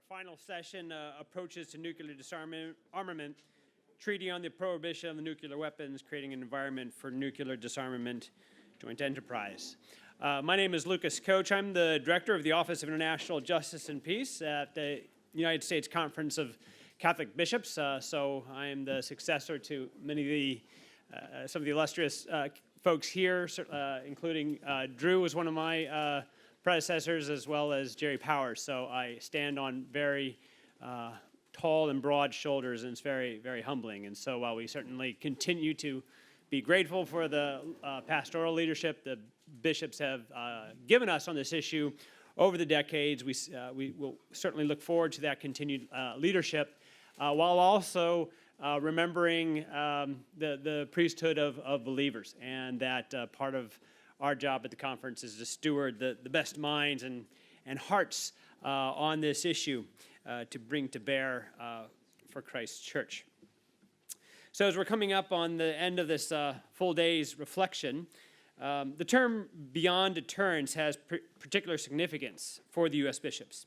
final session, Approaches to Nuclear Disarmament, Treaty on the Prohibition of the Nuclear Weapons, Creating an Environment for Nuclear Disarmament Joint Enterprise. My name is Lucas Coach. I'm the Director of the Office of International Justice and Peace at the United States Conference of Catholic Bishops, so I am the successor to many of the, some of the illustrious folks here, including Drew was one of my predecessors, as well as Jerry Powers. So I stand on very tall and broad shoulders, and it's very, very humbling. And so while we certainly continue to be grateful for the pastoral leadership the bishops have given us on this issue over the decades, we will certainly look forward to that continued leadership, while also remembering the priesthood of believers, and that part of our job at the conference is to steward the best minds and hearts on this issue to bring to bear for Christ's church. So as we're coming up on the end of this full day's reflection, the term beyond deterrence has particular significance for the U.S. bishops.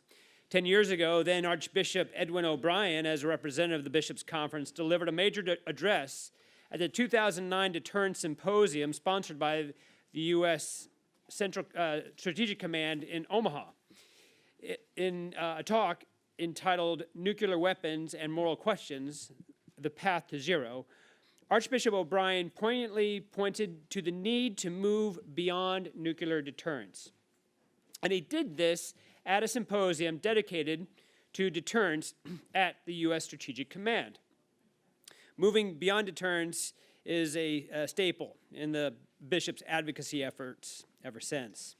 10 years ago, then Archbishop Edwin O'Brien, as a representative of the Bishops' Conference, delivered a major address at the 2009 Deterrence Symposium sponsored by the U.S. Central Strategic Command in Omaha. In a talk entitled Nuclear Weapons and Moral Questions, The Path to Zero, Archbishop O'Brien poignantly pointed to the need to move beyond nuclear deterrence. And he did this at a symposium dedicated to deterrence at the U.S. Strategic Command. Moving beyond deterrence is a staple in the bishops' advocacy efforts ever since.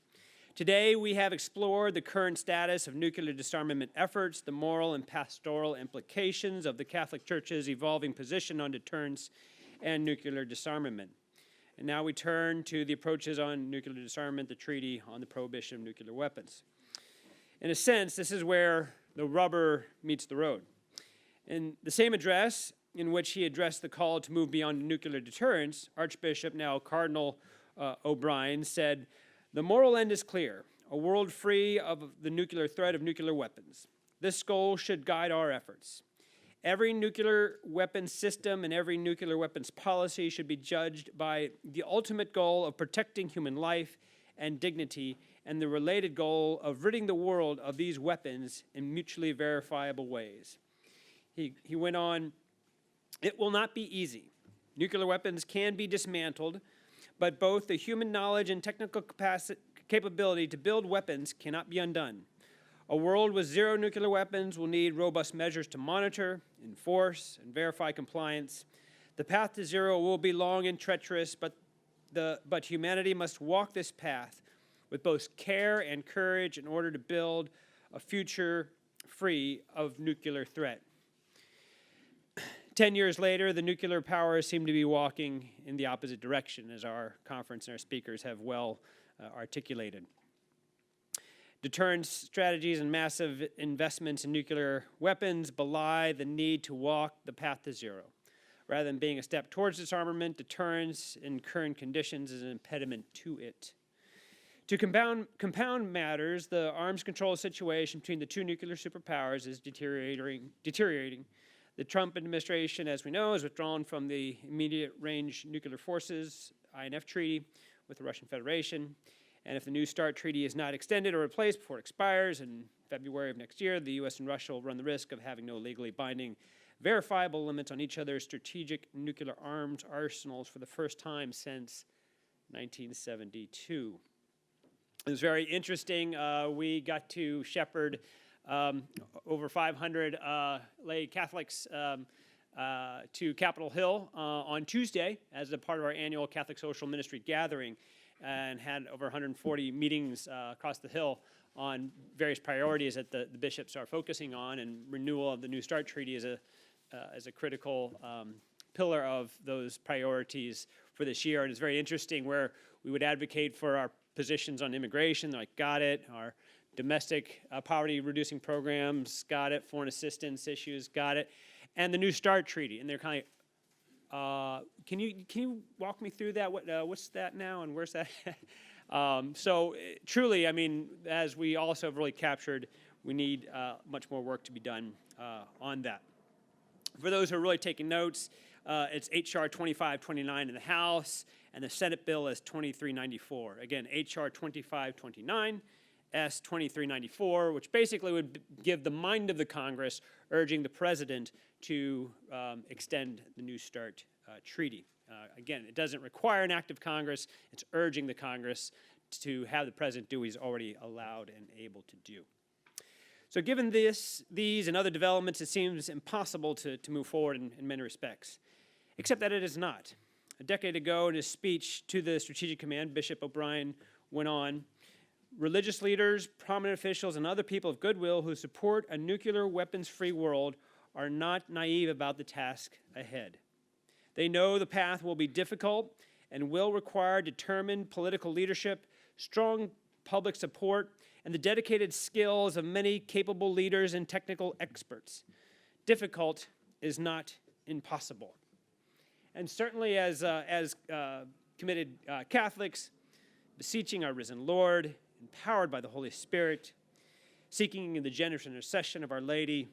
Today, we have explored the current status of nuclear disarmament efforts, the moral and pastoral implications of the Catholic Church's evolving position on deterrence and nuclear disarmament. And now we turn to the approaches on nuclear disarmament, the Treaty on the Prohibition of Nuclear Weapons. In a sense, this is where the rubber meets the road. In the same address in which he addressed the call to move beyond nuclear deterrence, Archbishop, now Cardinal O'Brien, said, "The moral end is clear, a world free of the nuclear threat of nuclear weapons. This goal should guide our efforts. Every nuclear weapons system and every nuclear weapons policy should be judged by the ultimate goal of protecting human life and dignity, and the related goal of ridding the world of these weapons in mutually verifiable ways." He went on, "It will not be easy. Nuclear weapons can be dismantled, but both the human knowledge and technical capability to build weapons cannot be undone. A world with zero nuclear weapons will need robust measures to monitor, enforce, and verify compliance. The path to zero will be long and treacherous, but humanity must walk this path with both care and courage in order to build a future free of nuclear threat." 10 years later, the nuclear powers seem to be walking in the opposite direction, as our conference and our speakers have well articulated. Deterrence strategies and massive investments in nuclear weapons belie the need to walk the path to zero. Rather than being a step towards disarmament, deterrence in current conditions is an impediment to it. To compound matters, the arms control situation between the two nuclear superpowers is deteriorating. The Trump administration, as we know, has withdrawn from the Immediate Range Nuclear Forces, INF Treaty, with the Russian Federation. And if the New START Treaty is not extended or replaced before it expires in February of next year, the U.S. and Russia will run the risk of having no legally binding, verifiable limits on each other's strategic nuclear arms arsenals for the first time since 1972. It was very interesting. We got to shepherd over 500 lay Catholics to Capitol Hill on Tuesday as a part of our annual Catholic Social Ministry gathering, and had over 140 meetings across the Hill on various priorities that the bishops are focusing on, and renewal of the New START Treaty is a critical pillar of those priorities for this year. And it's very interesting where we would advocate for our positions on immigration, like got it, our domestic poverty reducing programs, got it, foreign assistance issues, got it, and the New START Treaty. And they're kind of can you walk me through that? What's that now, and where's that? Truly, I mean, as we also have really captured, we need much more work to be done on that. For those who are really taking notes, it's H.R. 2529 in the House, and the Senate bill is 2394. Again, H.R. 2529, S. 2394, which basically would give the mind of the Congress urging the President to extend the New START treaty. Again, it doesn't require an act of Congress. It's urging the Congress to have the President do what he's already allowed and able to do. So given these and other developments, it seems impossible to move forward in many respects, except that it is not. A decade ago, in his speech to the Strategic Command, Bishop O'Brien went on, religious leaders, prominent officials, and other people of goodwill who support a nuclear weapons-free world are not naive about the task ahead. They know the path will be difficult and will require determined political leadership, strong public support, and the dedicated skills of many capable leaders and technical experts. Difficult is not impossible. And certainly as committed Catholics, beseeching our risen Lord, empowered by the Holy Spirit, seeking the generous intercession of Our Lady,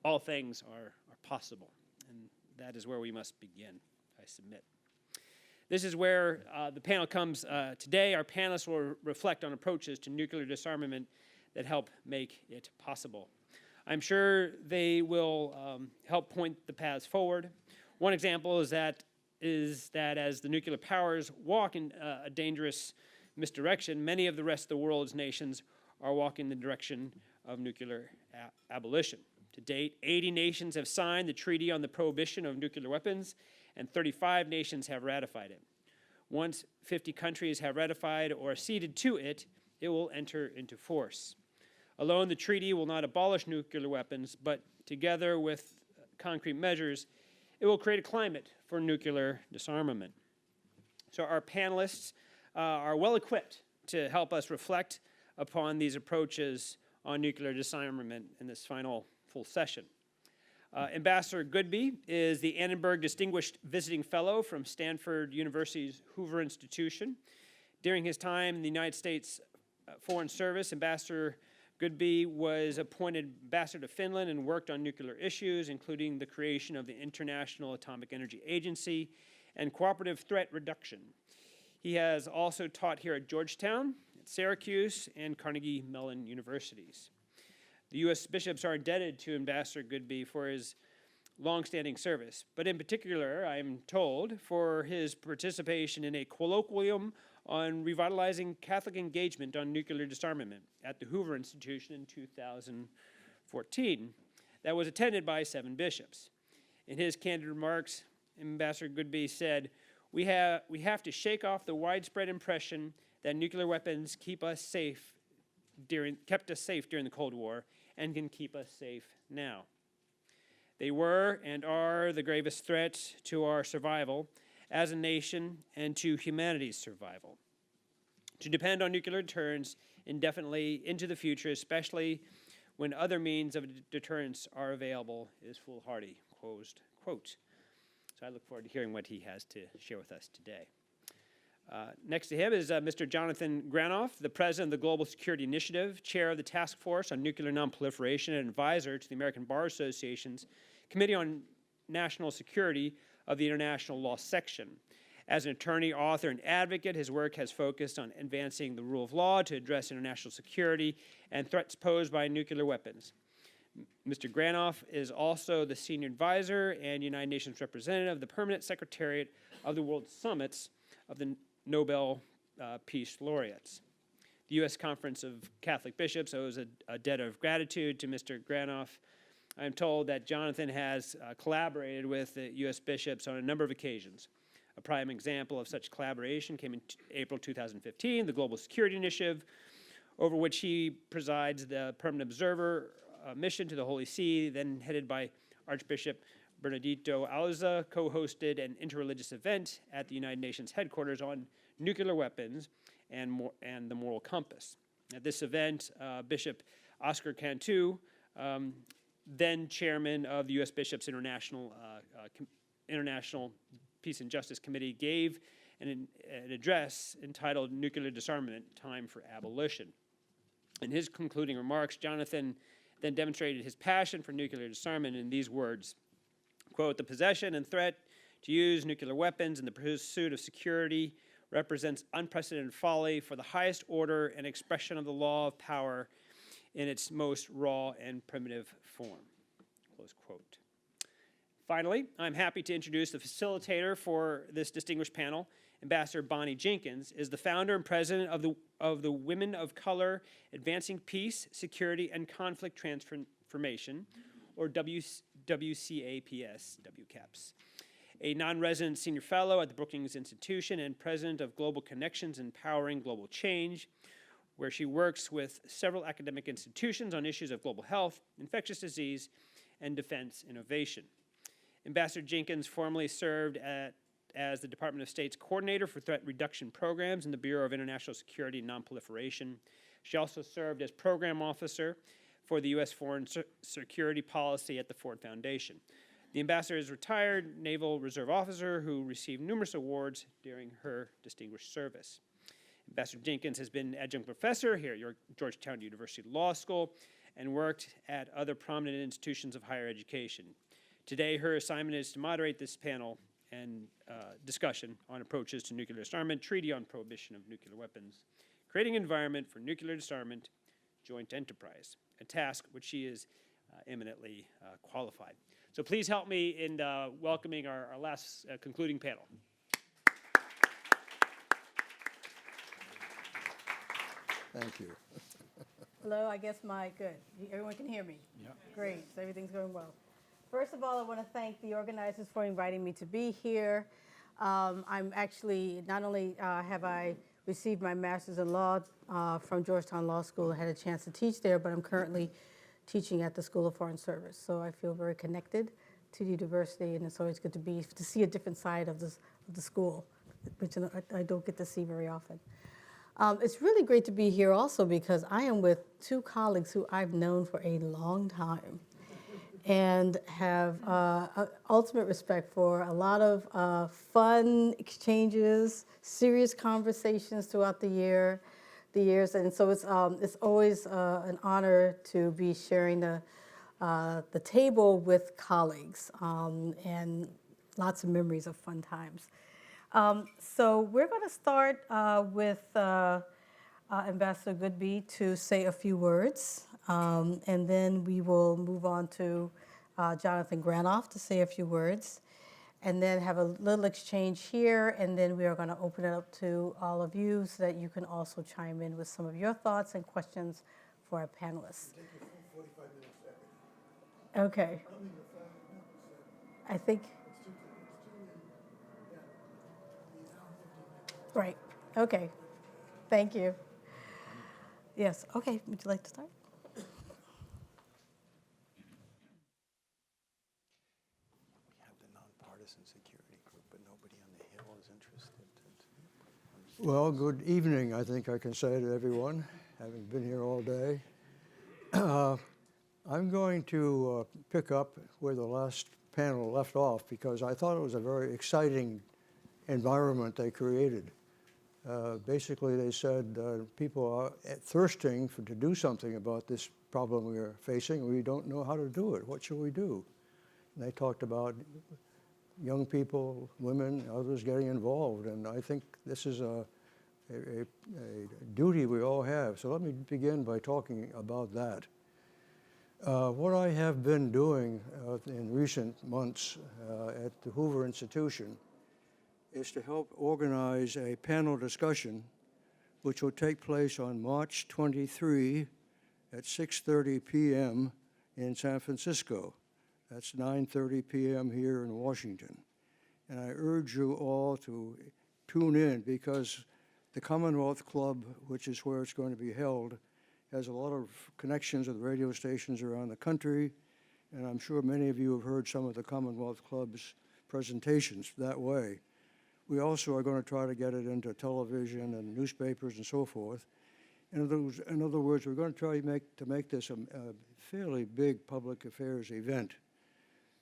all things are possible. And that is where we must begin, I submit. This is where the panel comes today. Our panelists will reflect on approaches to nuclear disarmament that help make it possible. I'm sure they will help point the paths forward. One example is that as the nuclear powers walk in a dangerous misdirection, many of the rest of the world's nations are walking in the direction of nuclear abolition. To date, 80 nations have signed the Treaty on the Prohibition of Nuclear Weapons, and 35 nations have ratified it. Once 50 countries have ratified or acceded to it, it will enter into force. Alone, the treaty will not abolish nuclear weapons, but together with concrete measures, it will create a climate for nuclear disarmament. So our panelists are well equipped to help us reflect upon these approaches on nuclear disarmament in this final full session. Ambassador Goodby is the Annenberg Distinguished Visiting Fellow from Stanford University's Hoover Institution. During his time in the United States Foreign Service, Ambassador Goodby was appointed ambassador to Finland and worked on nuclear issues, including the creation of the International Atomic Energy Agency and cooperative threat reduction. He has also taught here at Georgetown, at Syracuse, and Carnegie Mellon universities. The U.S. bishops are indebted to Ambassador Goodby for his longstanding service, but in particular, I am told, for his participation in a colloquium on revitalizing Catholic engagement on nuclear disarmament at the Hoover Institution in 2014 that was attended by 7 bishops. In his candid remarks, Ambassador Goodby said, we have to shake off the widespread impression that nuclear weapons kept us safe during the Cold War and can keep us safe now. They were and are the gravest threat to our survival as a nation and to humanity's survival. To depend on nuclear deterrence indefinitely into the future, especially when other means of deterrence are available, is foolhardy, closed quote. So I look forward to hearing what he has to share with us today. Next to him is Mr. Jonathan Granoff, the president of the Global Security Initiative, chair of the Task Force on Nuclear Non-Proliferation, and advisor to the American Bar Association's Committee on National Security of the International Law Section. As an attorney, author, and advocate, his work has focused on advancing the rule of law to address international security and threats posed by nuclear weapons. Mr. Granoff is also the senior advisor and United Nations representative of the Permanent Secretariat of the World Summits of the Nobel Peace Laureates. The U.S. Conference of Catholic Bishops owes a debt of gratitude to Mr. Granoff. I am told that Jonathan has collaborated with the U.S. bishops on a number of occasions. A prime example of such collaboration came in April 2015, the Global Security Initiative, over which he presides the permanent observer mission to the Holy See, then headed by Archbishop Bernardito Alza, co-hosted an interreligious event at the United Nations headquarters on nuclear weapons and the moral compass. At this event, Bishop Oscar Cantu, then chairman of the U.S. Bishops International Peace and Justice Committee, gave an address entitled Nuclear Disarmament, Time for Abolition. In his concluding remarks, Jonathan then demonstrated his passion for nuclear disarmament in these words, quote, "The possession and threat to use nuclear weapons in the pursuit of security represents unprecedented folly for the highest order and expression of the law of power in its most raw and primitive form," close quote. Finally, I'm happy to introduce the facilitator for this distinguished panel. Ambassador Bonnie Jenkins is the founder and president of the Women of Color Advancing Peace, Security, and Conflict Transformation, or WCAPS, WCAPS. A non-resident senior fellow at the Brookings Institution and president of Global Connections Empowering Global Change, where she works with several academic institutions on issues of global health, infectious disease, and defense innovation. Ambassador Jenkins formerly served as the Department of State's coordinator for threat reduction programs in the Bureau of International Security and Non-Proliferation. She also served as program officer for the U.S. Foreign Security Policy at the Ford Foundation. The ambassador is a retired Naval Reserve officer who received numerous awards during her distinguished service. Ambassador Jenkins has been adjunct professor here at Georgetown University Law School and worked at other prominent institutions of higher education. Today, her assignment is to moderate this panel and discussion on approaches to nuclear disarmament, Treaty on Prohibition of Nuclear Weapons, creating an environment for nuclear disarmament, joint enterprise, a task which she is eminently qualified. So please help me in welcoming our last concluding panel. Thank you. Hello, I guess good. Everyone can hear me? Yeah. Great, so everything's going well. First of all, I want to thank the organizers for inviting me to be here. I'm actually, not only have I received my master's in law from Georgetown Law School, I had a chance to teach there, but I'm currently teaching at the School of Foreign Service. So I feel very connected to the university, and it's always good to see a different side of the school, which I don't get to see very often. It's really great to be here also because I am with two colleagues who I've known for a long time and have ultimate respect for a lot of fun exchanges, serious conversations throughout the years. And so it's always an honor to be sharing the table with colleagues and lots of memories of fun times. So we're going to start with Ambassador Goodby to say a few words, and then we will move on to Jonathan Granoff to say a few words, and then have a little exchange here, and then we are going to open it up to all of you so that you can also chime in with some of your thoughts and questions for our panelists. Take your full 45 minutes second. Okay. I think. Right. Okay. Thank you. Yes. Okay. Would you like to start? We have the nonpartisan security group, but nobody on the Hill is interested. Well, good evening, I think I can say to everyone, having been here all day. I'm going to pick up where the last panel left off because I thought it was a very exciting environment they created. Basically, they said people are thirsting to do something about this problem we are facing. We don't know how to do it. What should we do? And they talked about young people, women, others getting involved. And I think this is a duty we all have. So let me begin by talking about that. What I have been doing in recent months at the Hoover Institution is to help organize a panel discussion which will take place on March 23 at 6:30 p.m. in San Francisco. That's 9:30 p.m. here in Washington. And I urge you all to tune in because the Commonwealth Club, which is where it's going to be held, has a lot of connections with radio stations around the country, and I'm sure many of you have heard some of the Commonwealth Club's presentations that way. We also are going to try to get it into television and newspapers and so forth. In other words, we're going to try to make this a fairly big public affairs event.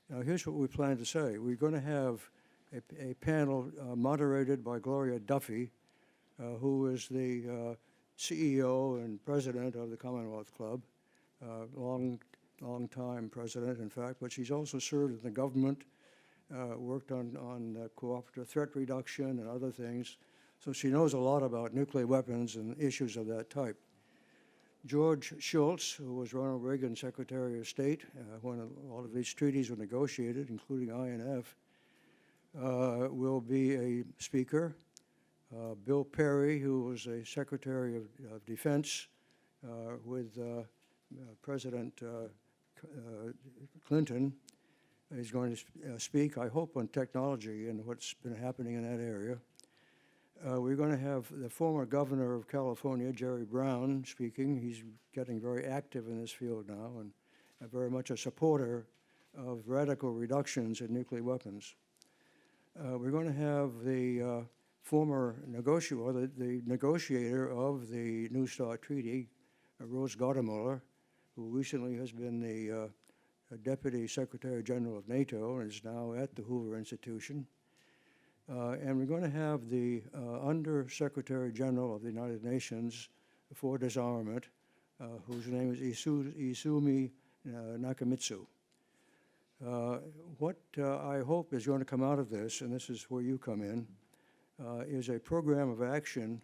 Now, here's what we plan to say. We're going to have a panel moderated by Gloria Duffy, who is the CEO and president of the Commonwealth Club, long time president, in fact, but she's also served in the government, worked on cooperative threat reduction and other things, so she knows a lot about nuclear weapons and issues of that type. George Shultz, who was Ronald Reagan's Secretary of State when a lot of these treaties were negotiated, including INF, will be a speaker. Bill Perry, who was a Secretary of Defense with President Clinton, is going to speak, I hope, on technology and what's been happening in that area. We're going to have the former governor of California, Jerry Brown, speaking. He's getting very active in this field now and very much a supporter of radical reductions in nuclear weapons. We're going to have the former negotiator, the negotiator of the New START Treaty, Rose Gottemoeller, who recently has been the Deputy Secretary General of NATO and is now at the Hoover Institution. And we're going to have the Under Secretary General of the United Nations for Disarmament, whose name is Izumi Nakamitsu. What I hope is going to come out of this, and this is where you come in, is a program of action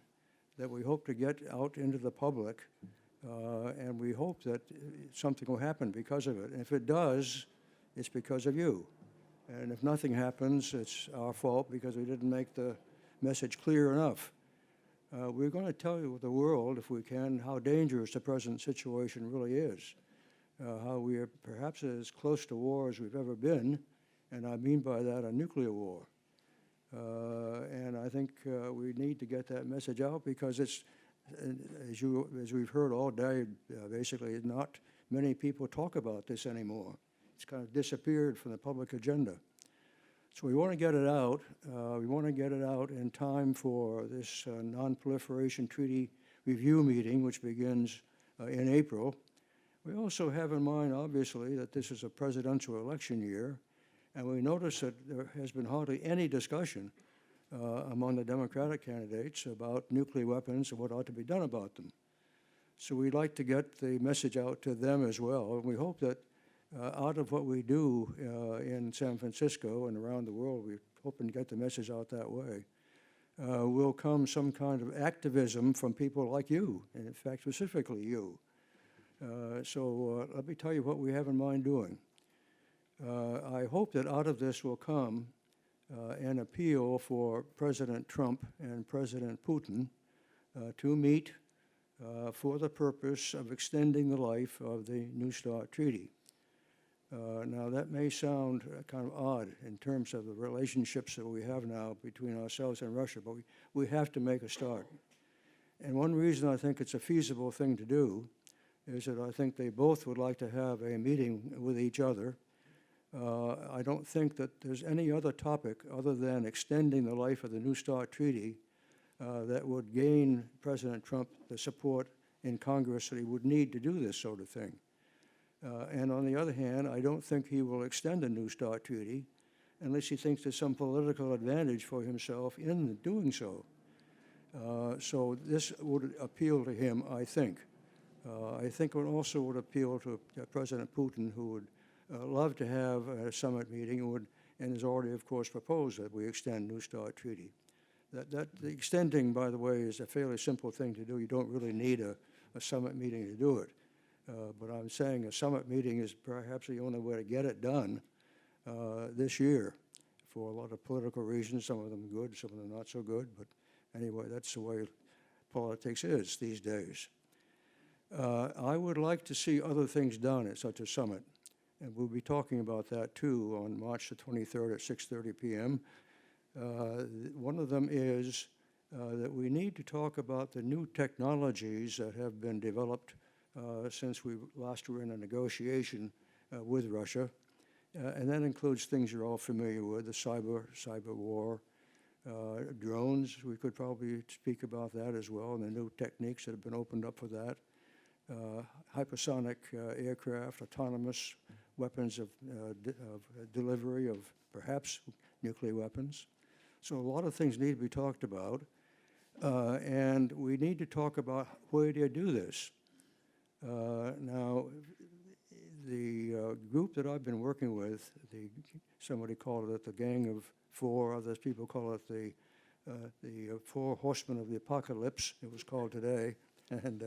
that we hope to get out into the public, and we hope that something will happen because of it. And if it does, it's because of you. And if nothing happens, it's our fault because we didn't make the message clear enough. We're going to tell the world, if we can, how dangerous the present situation really is, how we are perhaps as close to war as we've ever been, and I mean by that a nuclear war. And I think we need to get that message out because it's, as we've heard all day, basically not many people talk about this anymore. It's kind of disappeared from the public agenda. So we want to get it out. We want to get it out in time for this Non-Proliferation Treaty Review meeting, which begins in April. We also have in mind, obviously, that this is a presidential election year, and we notice that there has been hardly any discussion among the Democratic candidates about nuclear weapons and what ought to be done about them. So we'd like to get the message out to them as well, and we hope that out of what we do in San Francisco and around the world, we're hoping to get the message out that way, will come some kind of activism from people like you, and in fact, specifically you. So let me tell you what we have in mind doing. I hope that out of this will come an appeal for President Trump and President Putin to meet for the purpose of extending the life of the New START Treaty. Now, that may sound kind of odd in terms of the relationships that we have now between ourselves and Russia, but we have to make a start. And one reason I think it's a feasible thing to do is that I think they both would like to have a meeting with each other. I don't think that there's any other topic other than extending the life of the New START Treaty that would gain President Trump the support in Congress that he would need to do this sort of thing. And on the other hand, I don't think he will extend the New START Treaty unless he thinks there's some political advantage for himself in doing so. So this would appeal to him, I think. I think it also would appeal to President Putin, who would love to have a summit meeting and has already, of course, proposed that we extend New START Treaty. The extending, by the way, is a fairly simple thing to do. You don't really need a summit meeting to do it. But I'm saying a summit meeting is perhaps the only way to get it done this year for a lot of political reasons, some of them good, some of them not so good. But anyway, that's the way politics is these days. I would like to see other things done at such a summit. And we'll be talking about that, too, on March the 23rd at 6:30 p.m. One of them is that we need to talk about the new technologies that have been developed since we last were in a negotiation with Russia. And that includes things you're all familiar with, the cyber war, drones. We could probably speak about that as well, and the new techniques that have been opened up for that. Hypersonic aircraft, autonomous weapons of delivery of perhaps nuclear weapons. So a lot of things need to be talked about, and we need to talk about where do you do this. Now, the group that I've been working with, somebody called it the Gang of Four, other people call it the Four Horsemen of the Apocalypse, it was called today, and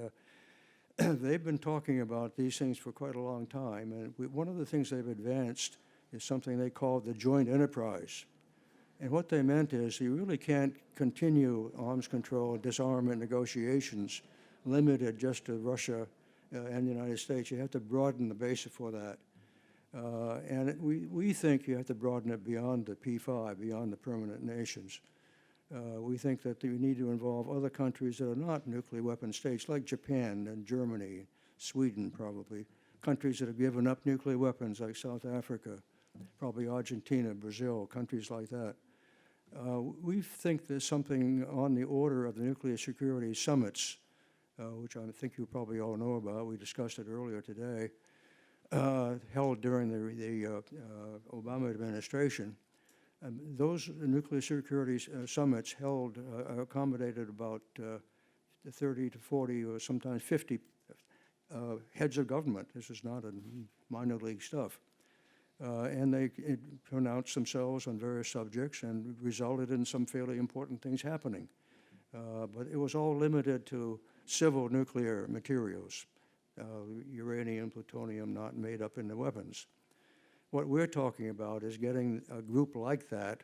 they've been talking about these things for quite a long time, and one of the things they've advanced is something they call the joint enterprise. And what they meant is you really can't continue arms control, disarmament negotiations limited just to Russia and the United States. You have to broaden the base for that. And we think you have to broaden it beyond the P5, beyond the permanent nations. We think that you need to involve other countries that are not nuclear weapon states, like Japan and Germany, Sweden probably, countries that have given up nuclear weapons like South Africa, probably Argentina, Brazil, countries like that. We think there's something on the order of the nuclear security summits, which I think you probably all know about. We discussed it earlier today, held during the Obama administration. Those nuclear security summits held, accommodated about 30 to 40 or sometimes 50 heads of government. This is not a minor league stuff. And they pronounced themselves on various subjects and resulted in some fairly important things happening. But it was all limited to civil nuclear materials, uranium, plutonium not made up in the weapons. What we're talking about is getting a group like that,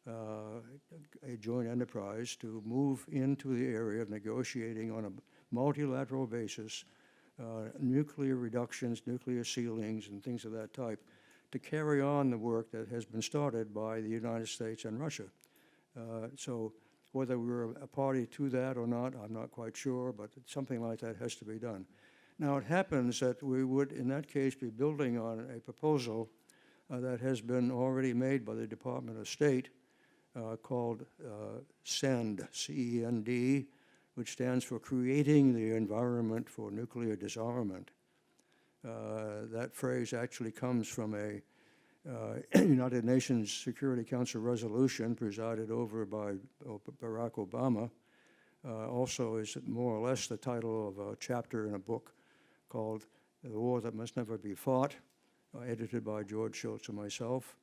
a joint enterprise, to move into the area of negotiating on a multilateral basis, nuclear reductions, nuclear ceilings, and things of that type, to carry on the work that has been started by the United States and Russia. So whether we're a party to that or not, I'm not quite sure, but something like that has to be done. Now, it happens that we would, in that case, be building on a proposal that has been already made by the Department of State called CEND, C-E-N-D, which stands for Creating the Environment for Nuclear Disarmament. That phrase actually comes from a United Nations Security Council resolution presided over by Barack Obama. Also is more or less the title of a chapter in a book called The War That Must Never Be Fought, edited by George Shultz and myself.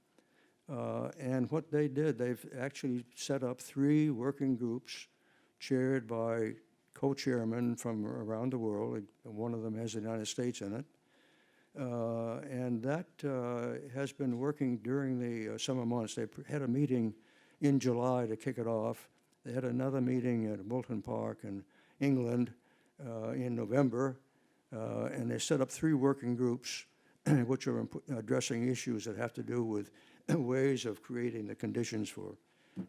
And what they did, they've actually set up 3 working groups chaired by co-chairmen from around the world. One of them has the United States in it. And that has been working during the summer months. They had a meeting in July to kick it off. They had another meeting at Wilton Park in England in November, and they set up 3 working groups which are addressing issues that have to do with ways of creating the conditions for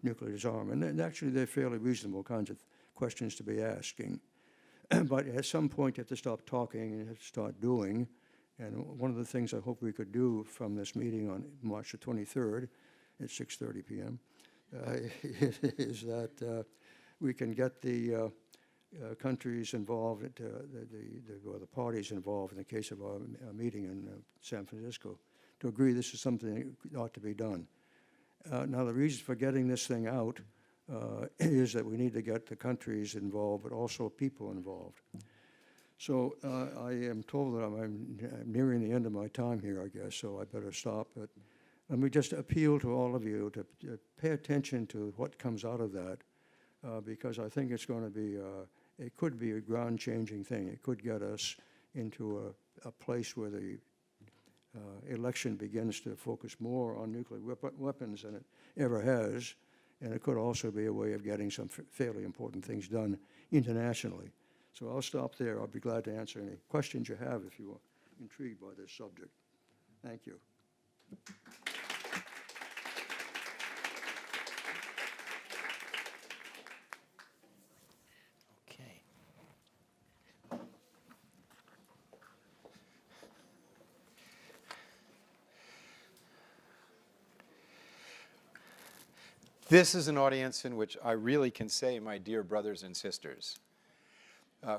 nuclear disarmament. And actually, they're fairly reasonable kinds of questions to be asking. But at some point, you have to stop talking and you have to start doing. And one of the things I hope we could do from this meeting on March the 23rd at 6:30 p.m. Is that we can get the countries involved, or the parties involved in the case of our meeting in San Francisco, to agree this is something that ought to be done. Now, the reason for getting this thing out is that we need to get the countries involved, but also people involved. So I am told that I'm nearing the end of my time here, I guess, so I better stop. But let me just appeal to all of you to pay attention to what comes out of that, because I think it's going to be, it could be a ground-changing thing. It could get us into a place where the election begins to focus more on nuclear weapons than it ever has, and it could also be a way of getting some fairly important things done internationally. So I'll stop there. I'll be glad to answer any questions you have if you are intrigued by this subject. Thank you. Okay. This is an audience in which I really can say, my dear brothers and sisters.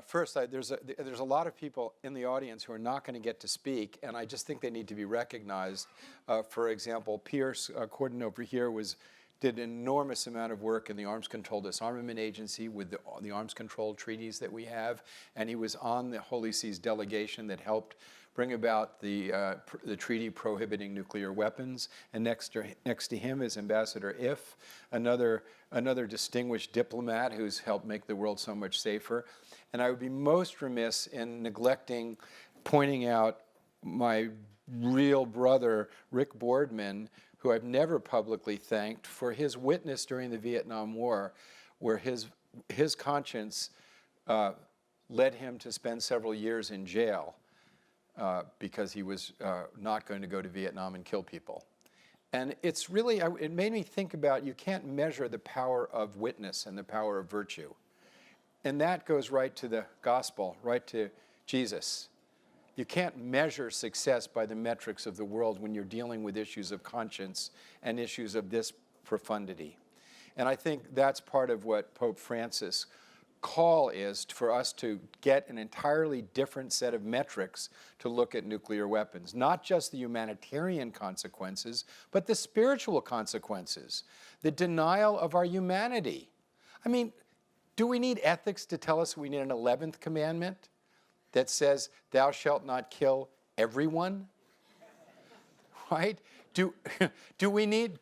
First, there's a lot of people in the audience who are not going to get to speak, and I just think they need to be recognized. For example, Pierce Corden over here did an enormous amount of work in the Arms Control Disarmament Agency with the arms control treaties that we have, and he was on the Holy See's delegation that helped bring about the treaty prohibiting nuclear weapons. And next to him is Ambassador If, another distinguished diplomat who's helped make the world so much safer. And I would be most remiss in neglecting pointing out my real brother, Rick Boardman, who I've never publicly thanked for his witness during the Vietnam War, where his conscience led him to spend several years in jail because he was not going to go to Vietnam and kill people. And it's really, it made me think about, you can't measure the power of witness and the power of virtue. And that goes right to the gospel, right to Jesus. You can't measure success by the metrics of the world when you're dealing with issues of conscience and issues of this profundity. And I think that's part of what Pope Francis' call is for us to get an entirely different set of metrics to look at nuclear weapons. Not just the humanitarian consequences, but the spiritual consequences, the denial of our humanity. I mean, do we need ethics to tell us we need an 11th commandment that says, thou shalt not kill everyone? Right? Do we need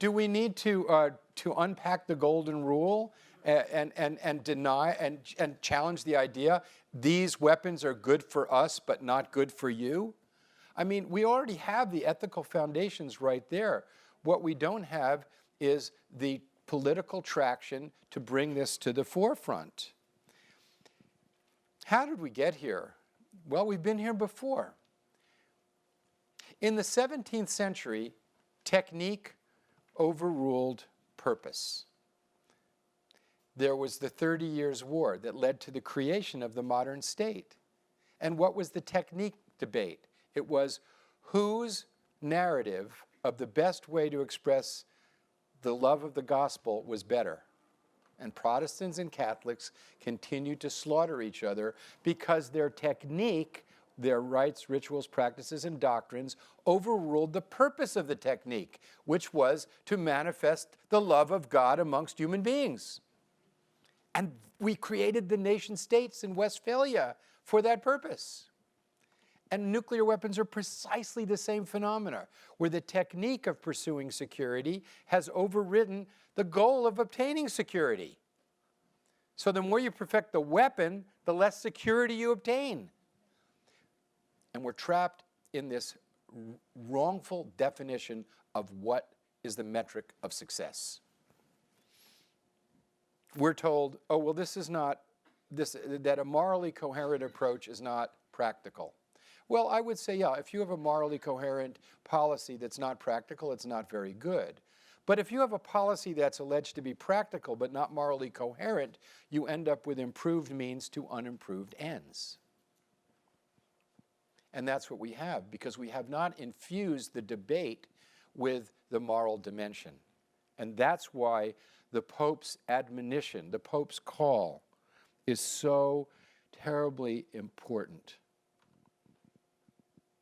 to unpack the golden rule and deny and challenge the idea these weapons are good for us but not good for you? I mean, we already have the ethical foundations right there. What we don't have is the political traction to bring this to the forefront. How did we get here? Well, we've been here before. In the 17th century, technique overruled purpose. There was the 30 Years' War that led to the creation of the modern state. And what was the technique debate? It was whose narrative of the best way to express the love of the gospel was better. And Protestants and Catholics continued to slaughter each other because their technique, their rites, rituals, practices, and doctrines overruled the purpose of the technique, which was to manifest the love of God amongst human beings. And we created the nation states in Westphalia for that purpose. And nuclear weapons are precisely the same phenomena, where the technique of pursuing security has overridden the goal of obtaining security. So the more you perfect the weapon, the less security you obtain. And we're trapped in this wrongful definition of what is the metric of success. We're told, oh, well, that a morally coherent approach is not practical. Well, I would say, yeah, if you have a morally coherent policy that's not practical, it's not very good. But if you have a policy that's alleged to be practical but not morally coherent, you end up with improved means to unimproved ends. And that's what we have, because we have not infused the debate with the moral dimension. And that's why the Pope's admonition, the Pope's call, is so terribly important.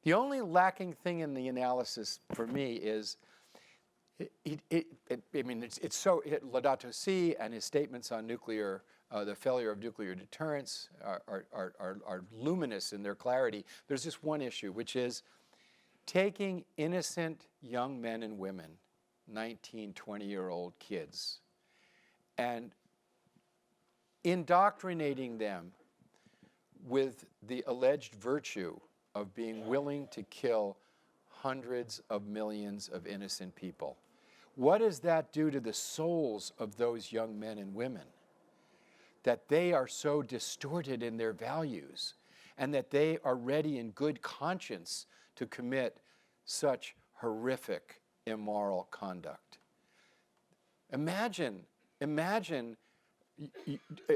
The only lacking thing in the analysis for me is, Laudato Si and his statements on nuclear, the failure of nuclear deterrence are luminous in their clarity. There's just one issue, which is taking innocent young men and women, 19, 20-year-old kids, and indoctrinating them with the alleged virtue of being willing to kill hundreds of millions of innocent people. What does that do to the souls of those young men and women? That they are so distorted in their values, and that they are ready in good conscience to commit such horrific, immoral conduct. Imagine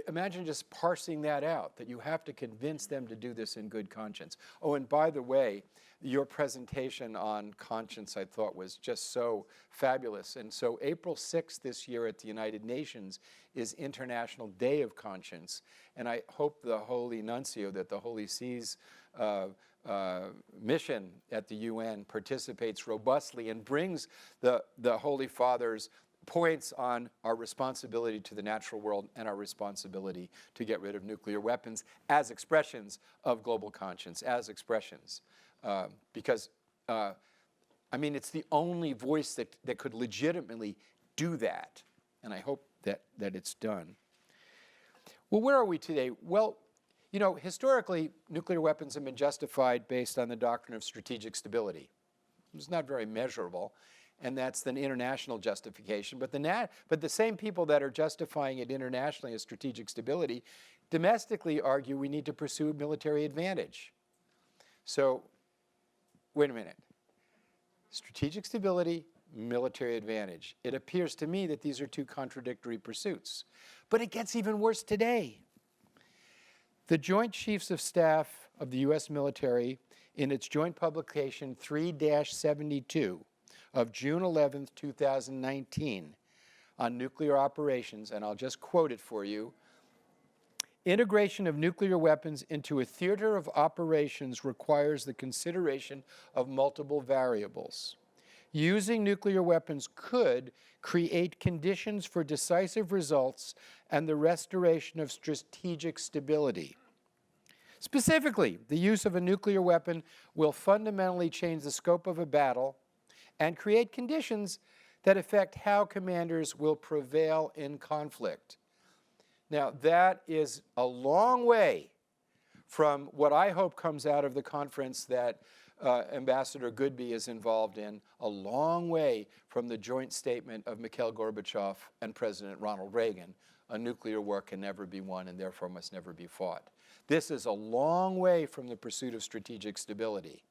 imagine just parsing that out, that you have to convince them to do this in good conscience. Oh, and by the way, your presentation on conscience, I thought, was just so fabulous. And so April 6th this year at the United Nations is International Day of Conscience. And I hope the Holy Nuncio, that the Holy See's mission at the UN participates robustly and brings the Holy Father's points on our responsibility to the natural world and our responsibility to get rid of nuclear weapons as expressions of global conscience, as expressions. Because, I mean, it's the only voice that could legitimately do that. And I hope that it's done. Well, where are we today? Well, you know, historically, nuclear weapons have been justified based on the doctrine of strategic stability. It's not very measurable, and that's the international justification. But the same people that are justifying it internationally as strategic stability domestically argue we need to pursue military advantage. So, wait a minute. Strategic stability, military advantage. It appears to me that these are two contradictory pursuits. But it gets even worse today. The Joint Chiefs of Staff of the U.S. military, in its joint publication 3-72 of June 11th, 2019, on nuclear operations, and I'll just quote it for you, integration of nuclear weapons into a theater of operations requires the consideration of multiple variables. Using nuclear weapons could create conditions for decisive results and the restoration of strategic stability. Specifically, the use of a nuclear weapon will fundamentally change the scope of a battle and create conditions that affect how commanders will prevail in conflict. Now, that is a long way from what I hope comes out of the conference that Ambassador Goodby is involved in, a long way from the joint statement of Mikhail Gorbachev and President Ronald Reagan. A nuclear war can never be won and therefore must never be fought. This is a long way from the pursuit of strategic stability.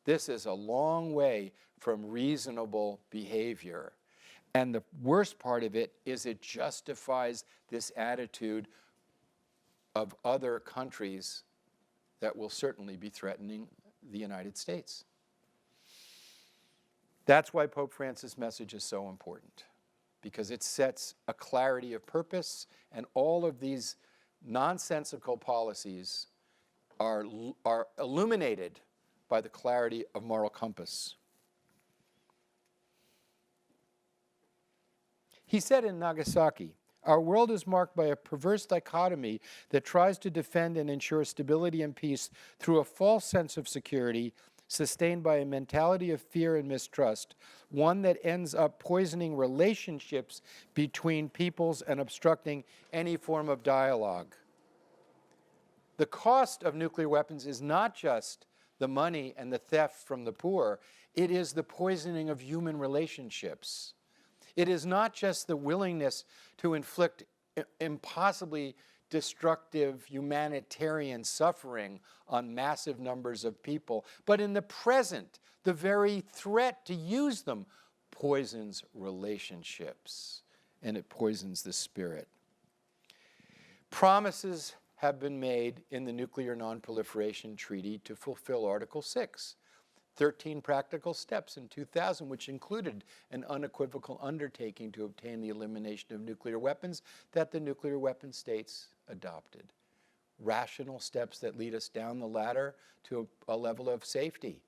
This is a long way from reasonable behavior. And the worst part of it is it justifies this attitude of other countries that will certainly be threatening the United States. That's why Pope Francis' message is so important, because it sets a clarity of purpose, and all of these nonsensical policies are illuminated by the clarity of moral compass. He said in Nagasaki, "Our world is marked by a perverse dichotomy that tries to defend and ensure stability and peace through a false sense of security sustained by a mentality of fear and mistrust, one that ends up poisoning relationships between peoples and obstructing any form of dialogue." The cost of nuclear weapons is not just the money and the theft from the poor, it is the poisoning of human relationships. It is not just the willingness to inflict impossibly destructive humanitarian suffering on massive numbers of people, but in the present, the very threat to use them poisons relationships, and it poisons the spirit. Promises have been made in the Nuclear Non-Proliferation Treaty to fulfill Article 6. 13 practical steps in 2000, which included an unequivocal undertaking to obtain the elimination of nuclear weapons that the nuclear weapon states adopted. Rational steps that lead us down the ladder to a level of safety.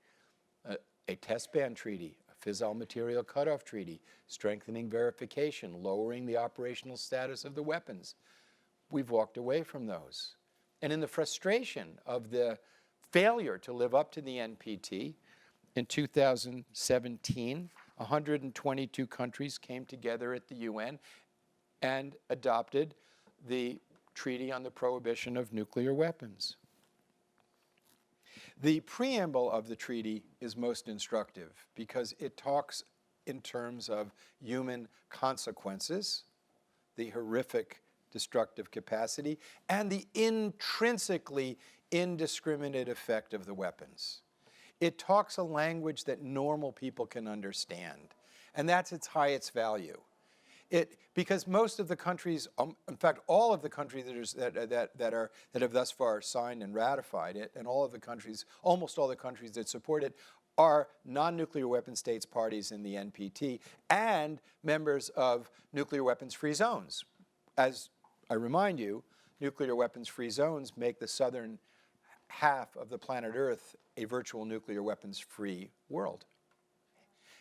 A test ban treaty, a fissile material cutoff treaty, strengthening verification, lowering the operational status of the weapons. We've walked away from those. And in the frustration of the failure to live up to the NPT, in 2017, 122 countries came together at the UN and adopted the Treaty on the Prohibition of Nuclear Weapons. The preamble of the treaty is most instructive because it talks in terms of human consequences, the horrific destructive capacity, and the intrinsically indiscriminate effect of the weapons. It talks a language that normal people can understand, and that's its highest value. Because most of the countries, in fact, all of the countries that have thus far signed and ratified it, and all of the countries, almost all the countries that support it, are non-nuclear weapon states parties in the NPT and members of nuclear weapons-free zones. As I remind you, nuclear weapons-free zones make the southern half of the planet Earth a virtual nuclear weapons-free world.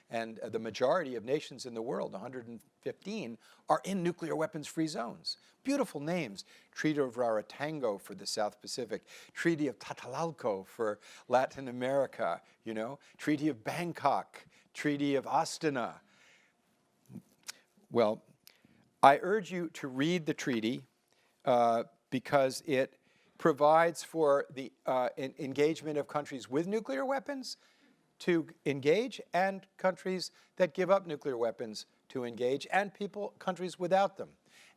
And the majority of nations in the world, 115, are in nuclear weapons-free zones. Beautiful names. Treaty of Rarotonga for the South Pacific. Treaty of Tlatelolco for Latin America, you know. Treaty of Bangkok. Treaty of Astana. Well, I urge you to read the treaty because it provides for the engagement of countries with nuclear weapons to engage, and countries that give up nuclear weapons to engage, and countries without them.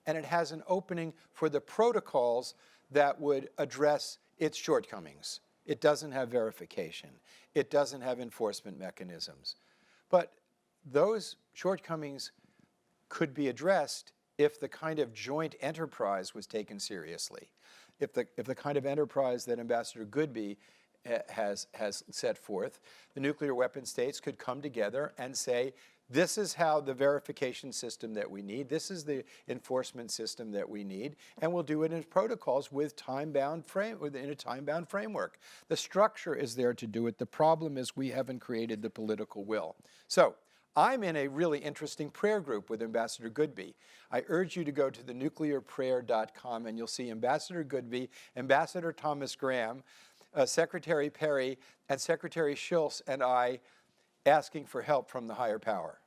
And it has an opening for the protocols that would address its shortcomings. It doesn't have verification. It doesn't have enforcement mechanisms. But those shortcomings could be addressed if the kind of joint enterprise was taken seriously. If the kind of enterprise that Ambassador Goodby has set forth, the nuclear weapon states could come together and say, this is how the verification system that we need, this is the enforcement system that we need, and we'll do it in protocols with in a time-bound framework. The structure is there to do it. The problem is we haven't created the political will. So I'm in a really interesting prayer group with Ambassador Goodby. I urge you to go to thenuclearprayer.com, and you'll see Ambassador Goodby, Ambassador Thomas Graham, Secretary Perry, and Secretary Schultz and I asking for help from the higher power.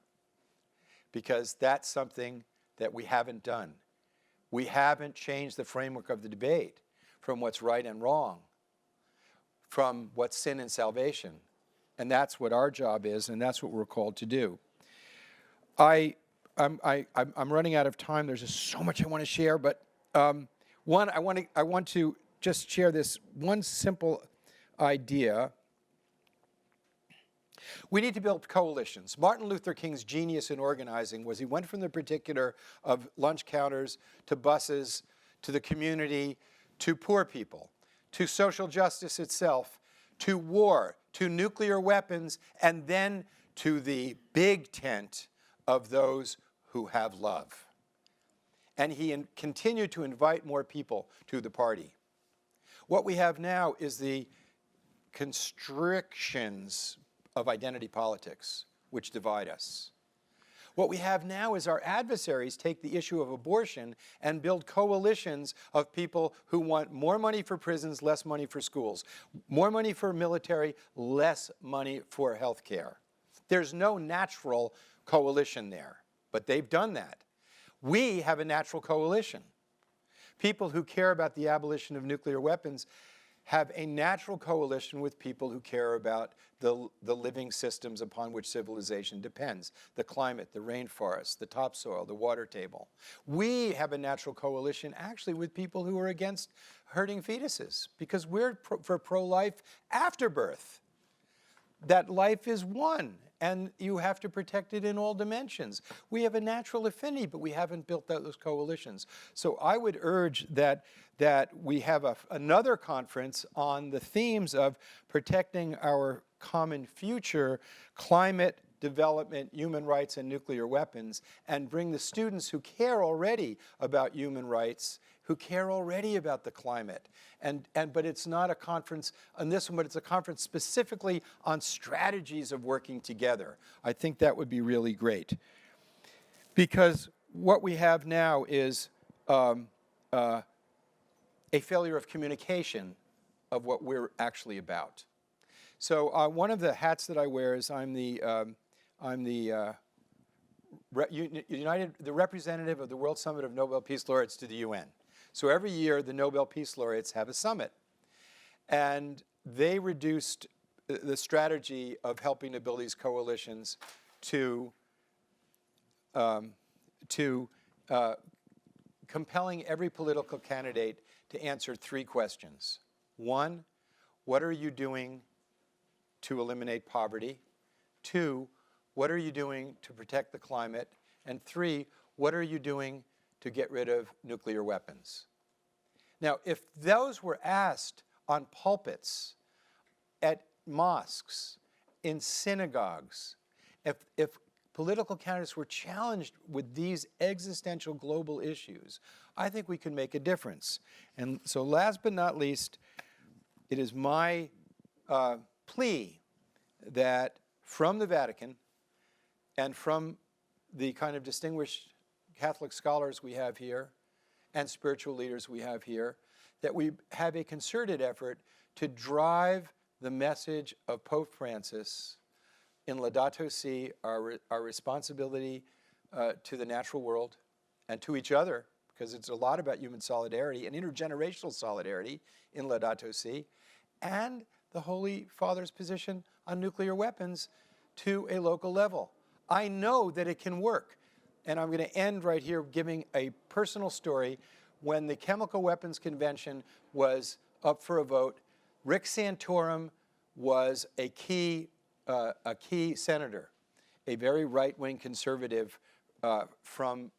Because that's something that we haven't done. We haven't changed the framework of the debate from what's right and wrong, from what's sin and salvation. And that's what our job is, and that's what we're called to do. I'm running out of time. There's just so much I want to share, but I want to just share this one simple idea. We need to build coalitions. Martin Luther King's genius in organizing was he went from the particular of lunch counters to buses to the community to poor people to social justice itself to war to nuclear weapons and then to the big tent of those who have love. And he continued to invite more people to the party. What we have now is the constrictions of identity politics, which divide us. What we have now is our adversaries take the issue of abortion and build coalitions of people who want more money for prisons, less money for schools, more money for military, less money for health care. There's no natural coalition there, but they've done that. We have a natural coalition. People who care about the abolition of nuclear weapons have a natural coalition with people who care about the living systems upon which civilization depends, the climate, the rainforest, the topsoil, the water table. We have a natural coalition actually with people who are against hurting fetuses because we're for pro-life after birth. That life is one, and you have to protect it in all dimensions. We have a natural affinity, but we haven't built those coalitions. So I would urge that we have another conference on the themes of protecting our common future, climate, development, human rights, and nuclear weapons, and bring the students who care already about human rights, who care already about the climate. But it's not a conference on this one, but it's a conference specifically on strategies of working together. I think that would be really great. Because what we have now is a failure of communication of what we're actually about. So one of the hats that I wear is I'm the representative of the World Summit of Nobel Peace Laureates to the UN. So every year, the Nobel Peace Laureates have a summit. And they reduced the strategy of helping to build these coalitions to compelling every political candidate to answer 3 questions. 1, what are you doing to eliminate poverty? 2, what are you doing to protect the climate? And 3, what are you doing to get rid of nuclear weapons? Now, if those were asked on pulpits, at mosques, in synagogues, if political candidates were challenged with these existential global issues, I think we could make a difference. And so last but not least, it is my plea that from the Vatican and from the kind of distinguished Catholic scholars we have here and spiritual leaders we have here, that we have a concerted effort to drive the message of Pope Francis in Laudato Si, our responsibility to the natural world and to each other, because it's a lot about human solidarity and intergenerational solidarity in Laudato Si, and the Holy Father's position on nuclear weapons to a local level. I know that it can work. And I'm going to end right here giving a personal story. When the Chemical Weapons Convention was up for a vote, Rick Santorum was a key senator, a very right-wing conservative from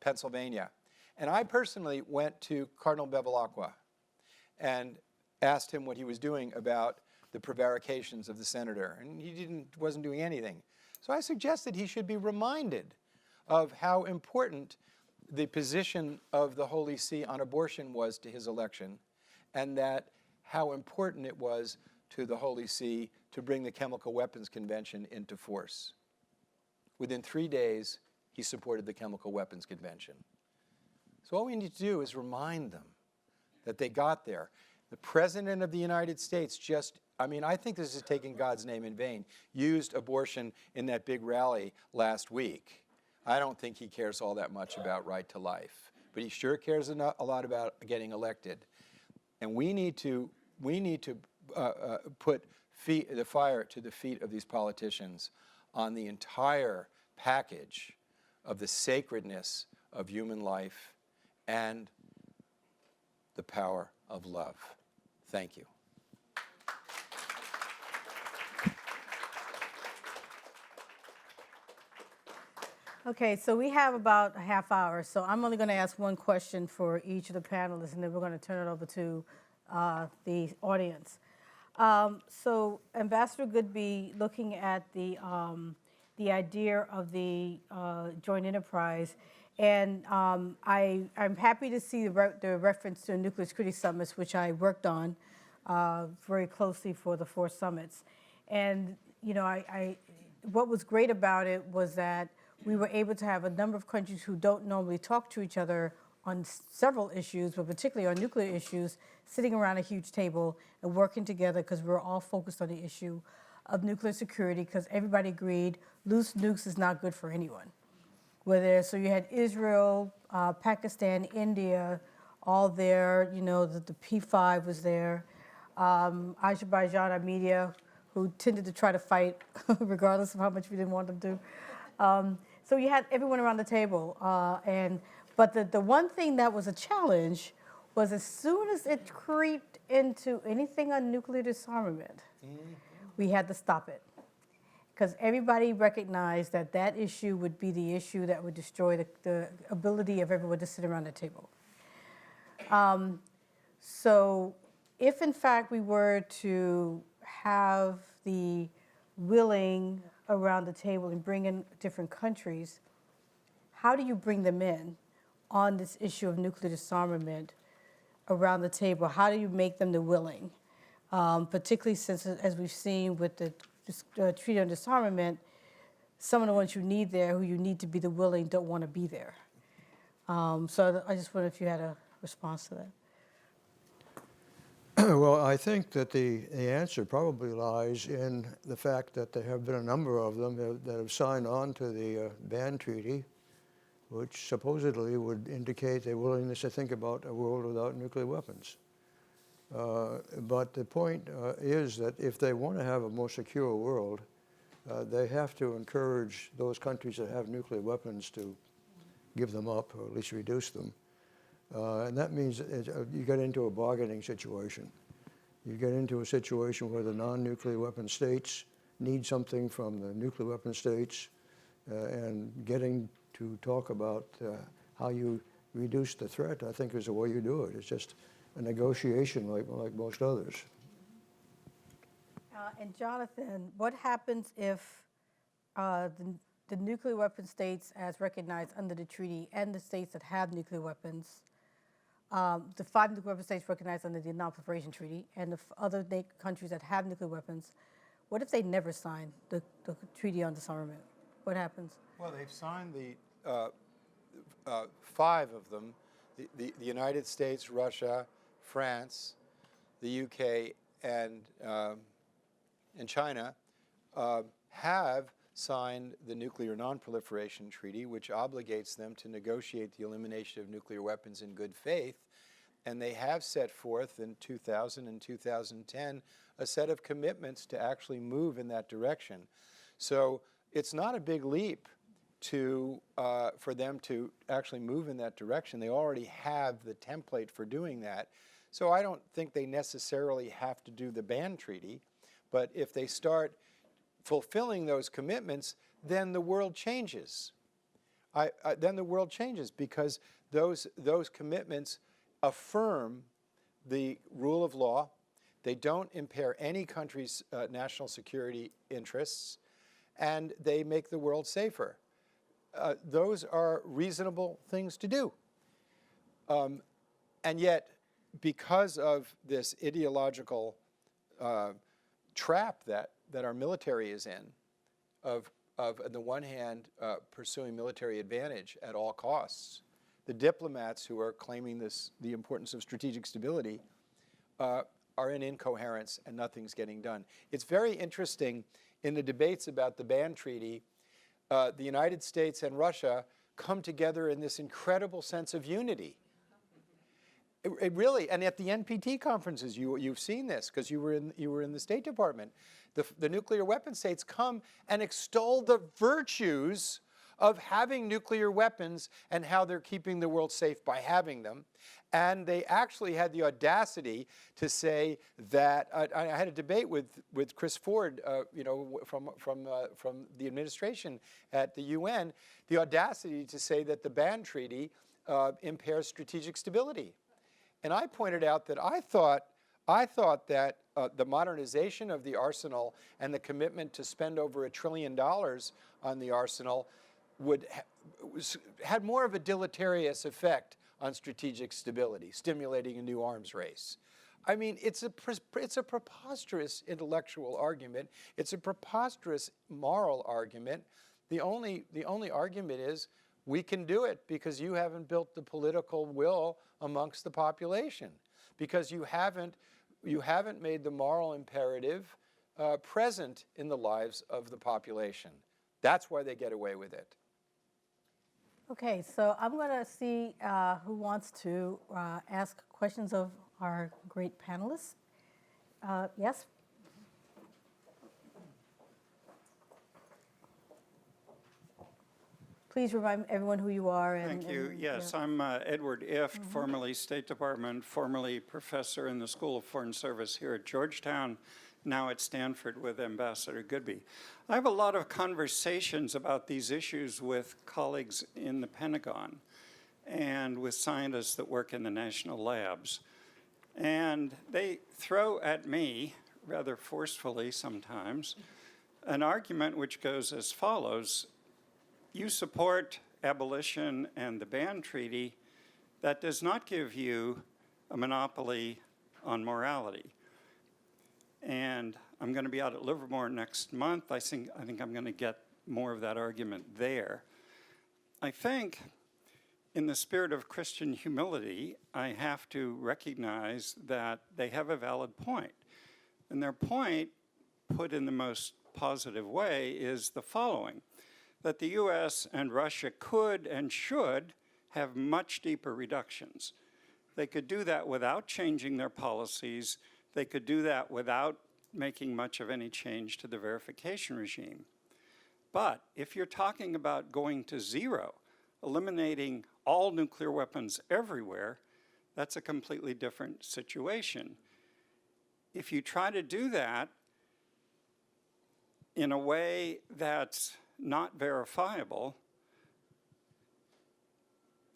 Pennsylvania. And I personally went to Cardinal Bevilacqua and asked him what he was doing about the prevarications of the senator, and he wasn't doing anything. So I suggested he should be reminded of how important the position of the Holy See on abortion was to his election, and that how important it was to the Holy See to bring the Chemical Weapons Convention into force. Within 3 days, he supported the Chemical Weapons Convention. So all we need to do is remind them that they got there. The President of the United States I think this is taking God's name in vain, used abortion in that big rally last week. I don't think he cares all that much about right to life, but he sure cares a lot about getting elected. And we need to put the fire to the feet of these politicians on the entire package of the sacredness of human life and the power of love. Thank you. Okay, so we have about a half hour, so I'm only going to ask one question for each of the panelists, and then we're going to turn it over to the audience. So Ambassador Goodby, looking at the idea of the joint enterprise, and I'm happy to see the reference to nuclear security summits, which I worked on very closely for the 4 summits. And what was great about it was that we were able to have a number of countries who don't normally talk to each other on several issues, but particularly on nuclear issues, sitting around a huge table and working together because we were all focused on the issue of nuclear security, because everybody agreed loose nukes is not good for anyone. So you had Israel, Pakistan, India, all there. The P5 was there. Azerbaijan, Armenia, who tended to try to fight regardless of how much we didn't want them to. So you had everyone around the table, but the one thing that was a challenge was as soon as it creeped into anything on nuclear disarmament, we had to stop it, because everybody recognized that issue would be the issue that would destroy the ability of everyone to sit around the table. So if in fact we were to have the willing around the table and bring in different countries, how do you bring them in on this issue of nuclear disarmament around the table? How do you make them the willing? Particularly since, as we've seen with the Treaty on Disarmament, some of the ones you need there, who you need to be the willing, don't want to be there. So I just wonder if you had a response to that. Well, I think that the answer probably lies in the fact that there have been a number of them that have signed on to the ban treaty, which supposedly would indicate their willingness to think about a world without nuclear weapons. But the point is that if they want to have a more secure world, they have to encourage those countries that have nuclear weapons to give them up, or at least reduce them. And that means you get into a bargaining situation. You get into a situation where the non-nuclear weapon states need something from the nuclear weapon states, and getting to talk about how you reduce the threat, I think is the way you do it. It's just a negotiation like most others. And Jonathan, what happens if the nuclear weapon states as recognized under the treaty and the states that have nuclear weapons, the 5 nuclear weapon states recognized under the Non-Proliferation Treaty and the other countries that have nuclear weapons, what if they never sign the Treaty on Disarmament? What happens? Well, they've signed the 5 of them, the United States, Russia, France, the UK, and China have signed the Nuclear Non-Proliferation Treaty, which obligates them to negotiate the elimination of nuclear weapons in good faith. And they have set forth in 2000 and 2010 a set of commitments to actually move in that direction. So it's not a big leap for them to actually move in that direction. They already have the template for doing that. So I don't think they necessarily have to do the ban treaty, but if they start fulfilling those commitments, then the world changes. Then the world changes because those commitments affirm the rule of law. They don't impair any country's national security interests, and they make the world safer. Those are reasonable things to do. And yet, because of this ideological trap that our military is in, of on the one hand, pursuing military advantage at all costs, the diplomats who are claiming the importance of strategic stability are in incoherence and nothing's getting done. It's very interesting in the debates about the ban treaty, the United States and Russia come together in this incredible sense of unity. It really, and at the NPT conferences, you've seen this because you were in the State Department. The nuclear weapon states come and extol the virtues of having nuclear weapons and how they're keeping the world safe by having them. And they actually had the audacity to say that I had a debate with Chris Ford, from the administration at the UN, the audacity to say that the ban treaty impairs strategic stability. And I pointed out that I thought that the modernization of the arsenal and the commitment to spend over $1 trillion on the arsenal had more of a deleterious effect on strategic stability, stimulating a new arms race. I mean, it's a preposterous intellectual argument. It's a preposterous moral argument. The only argument is we can do it because you haven't built the political will amongst the population, because you haven't made the moral imperative present in the lives of the population. That's why they get away with it. Okay, so I'm going to see who wants to ask questions of our great panelists. Yes? Please remind everyone who you are. Thank you. Yes, yeah. I'm Edward Ift, formerly State Department, formerly professor in the School of Foreign Service here at Georgetown, now at Stanford with Ambassador Goodby. I have a lot of conversations about these issues with colleagues in the Pentagon and with scientists that work in the national labs. And they throw at me, rather forcefully sometimes, an argument which goes as follows. You support abolition and the ban treaty. That does not give you a monopoly on morality. And I'm going to be out at Livermore next month. I think I'm going to get more of that argument there. I think in the spirit of Christian humility, I have to recognize that they have a valid point. And their point, put in the most positive way, is the following: that the US and Russia could and should have much deeper reductions. They could do that without changing their policies. They could do that without making much of any change to the verification regime. But if you're talking about going to zero, eliminating all nuclear weapons everywhere, that's a completely different situation. If you try to do that in a way that's not verifiable,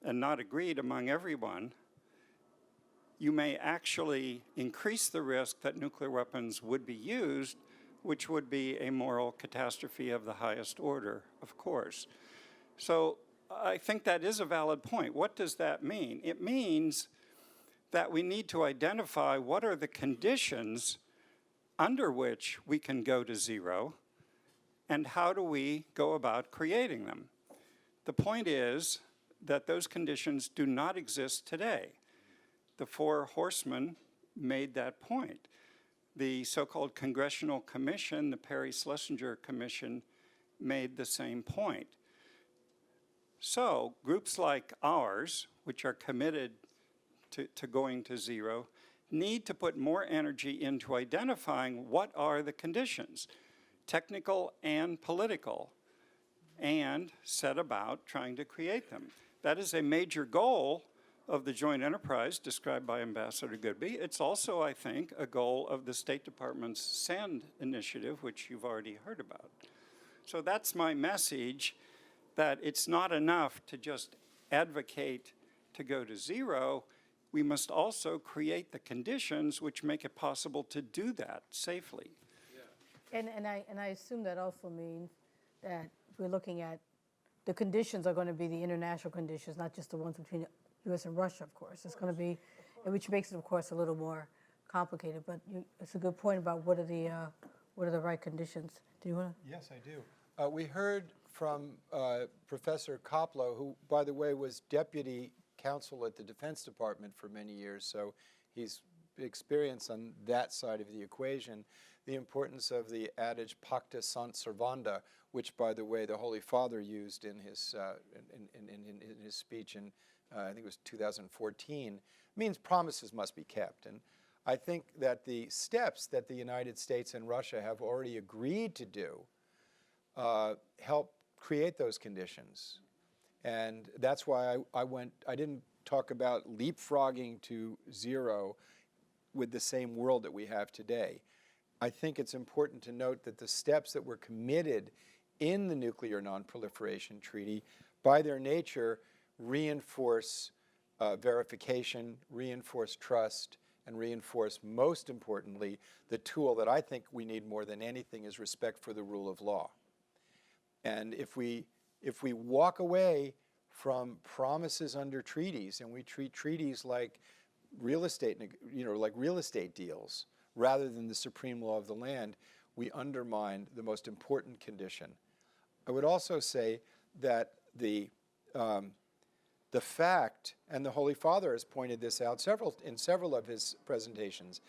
and not agreed among everyone, you may actually increase the risk that nuclear weapons would be used, which would be a moral catastrophe of the highest order, of course. So I think that is a valid point. What does that mean? It means that we need to identify what are the conditions under which we can go to zero, and how do we go about creating them. The point is that those conditions do not exist today. The Four Horsemen made that point. The so-called Congressional Commission, the Perry-Schlesinger Commission, made the same point. So groups like ours, which are committed to going to zero, need to put more energy into identifying what are the conditions, technical and political, and set about trying to create them. That is a major goal of the joint enterprise described by Ambassador Goodby. It's also, I think, a goal of the State Department's SAND initiative, which you've already heard about. So that's my message, that it's not enough to just advocate to go to zero. We must also create the conditions which make it possible to do that safely. And I assume that also means that we're looking at the conditions are going to be the international conditions, not just the ones between the U.S. and Russia, of course. It's going to be, which makes it, of course, a little more complicated. But it's a good point about what are the right conditions. Do you want to? Yes, I do. We heard from Professor Koplow, who, by the way, was deputy counsel at the Defense Department for many years, so he's experienced on that side of the equation, the importance of the adage pacta sunt servanda, which, by the way, the Holy Father used in his speech in, I think it was 2014, means promises must be kept. And I think that the steps that the United States and Russia have already agreed to do help create those conditions. And that's why I didn't talk about leapfrogging to zero with the same world that we have today. I think it's important to note that the steps that were committed in the Nuclear Non-Proliferation Treaty, by their nature, reinforce verification, reinforce trust, and reinforce, most importantly, the tool that I think we need more than anything is respect for the rule of law. And if we walk away from promises under treaties and we treat treaties like real estate, like real estate deals, rather than the supreme law of the land, we undermine the most important condition. I would also say that the fact, and the Holy Father has pointed this out in several of his presentations,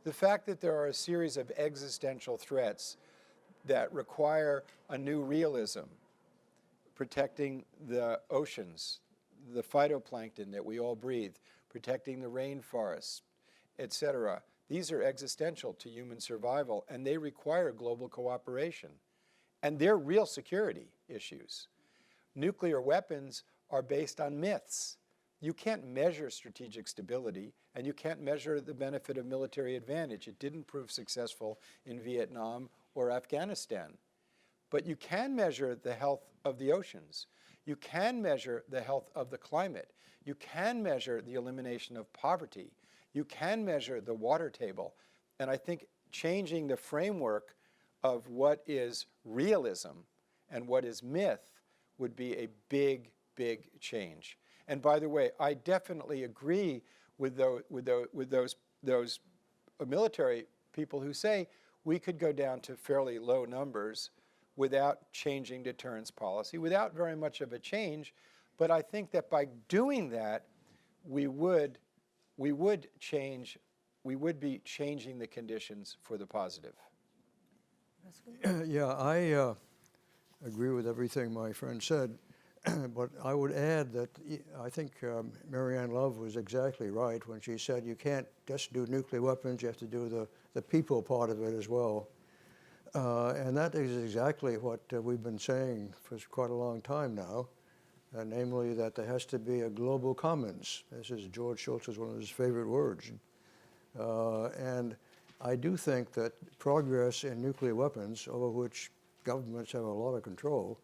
the fact that there are a series of existential threats that require a new realism, protecting the oceans, the phytoplankton that we all breathe, protecting the rainforests, etc. These are existential to human survival, and they require global cooperation. And they're real security issues. Nuclear weapons are based on myths. You can't measure strategic stability, and you can't measure the benefit of military advantage. It didn't prove successful in Vietnam or Afghanistan. But you can measure the health of the oceans. You can measure the health of the climate. You can measure the elimination of poverty. You can measure the water table. And I think changing the framework of what is realism and what is myth would be a big, big change. And by the way, I definitely agree with those military people who say we could go down to fairly low numbers without changing deterrence policy, without very much of a change. But I think that by doing that, we would be changing the conditions for the positive. Yeah, I agree with everything my friend said, but I would add that I think Marianne Love was exactly right when she said you can't just do nuclear weapons, you have to do the people part of it as well. And that is exactly what we've been saying for quite a long time now, namely that there has to be a global commons. This is George Shultz's one of his favorite words. And I do think that progress in nuclear weapons, over which governments have a lot of control,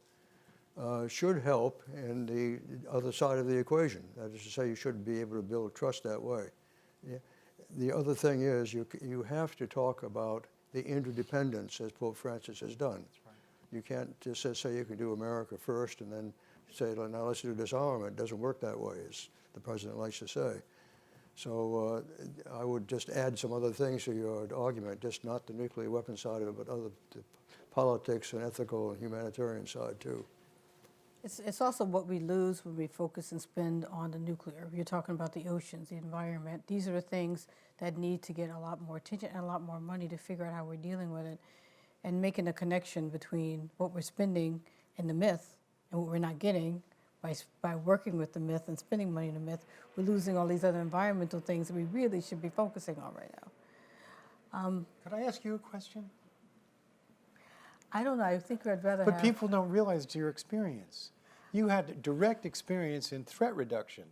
should help in the other side of the equation. That is to say, you should be able to build trust that way. Yeah. The other thing is you have to talk about the interdependence, as Pope Francis has done. You can't just say you can do America first and then say, now let's do disarmament. It doesn't work that way, as the president likes to say. So I would just add some other things to your argument, just not the nuclear weapon side of it, but the politics and ethical and humanitarian side too. It's also what we lose when we focus and spend on the nuclear. You're talking about the oceans, the environment. These are the things that need to get a lot more attention and a lot more money to figure out how we're dealing with it, and making a connection between what we're spending in the myth and what we're not getting by working with the myth and spending money in the myth. We're losing all these other environmental things that we really should be focusing on right now. Could I ask you a question? I don't know. I think I'd rather But have... people don't realize it's your experience. You had direct experience in threat reduction,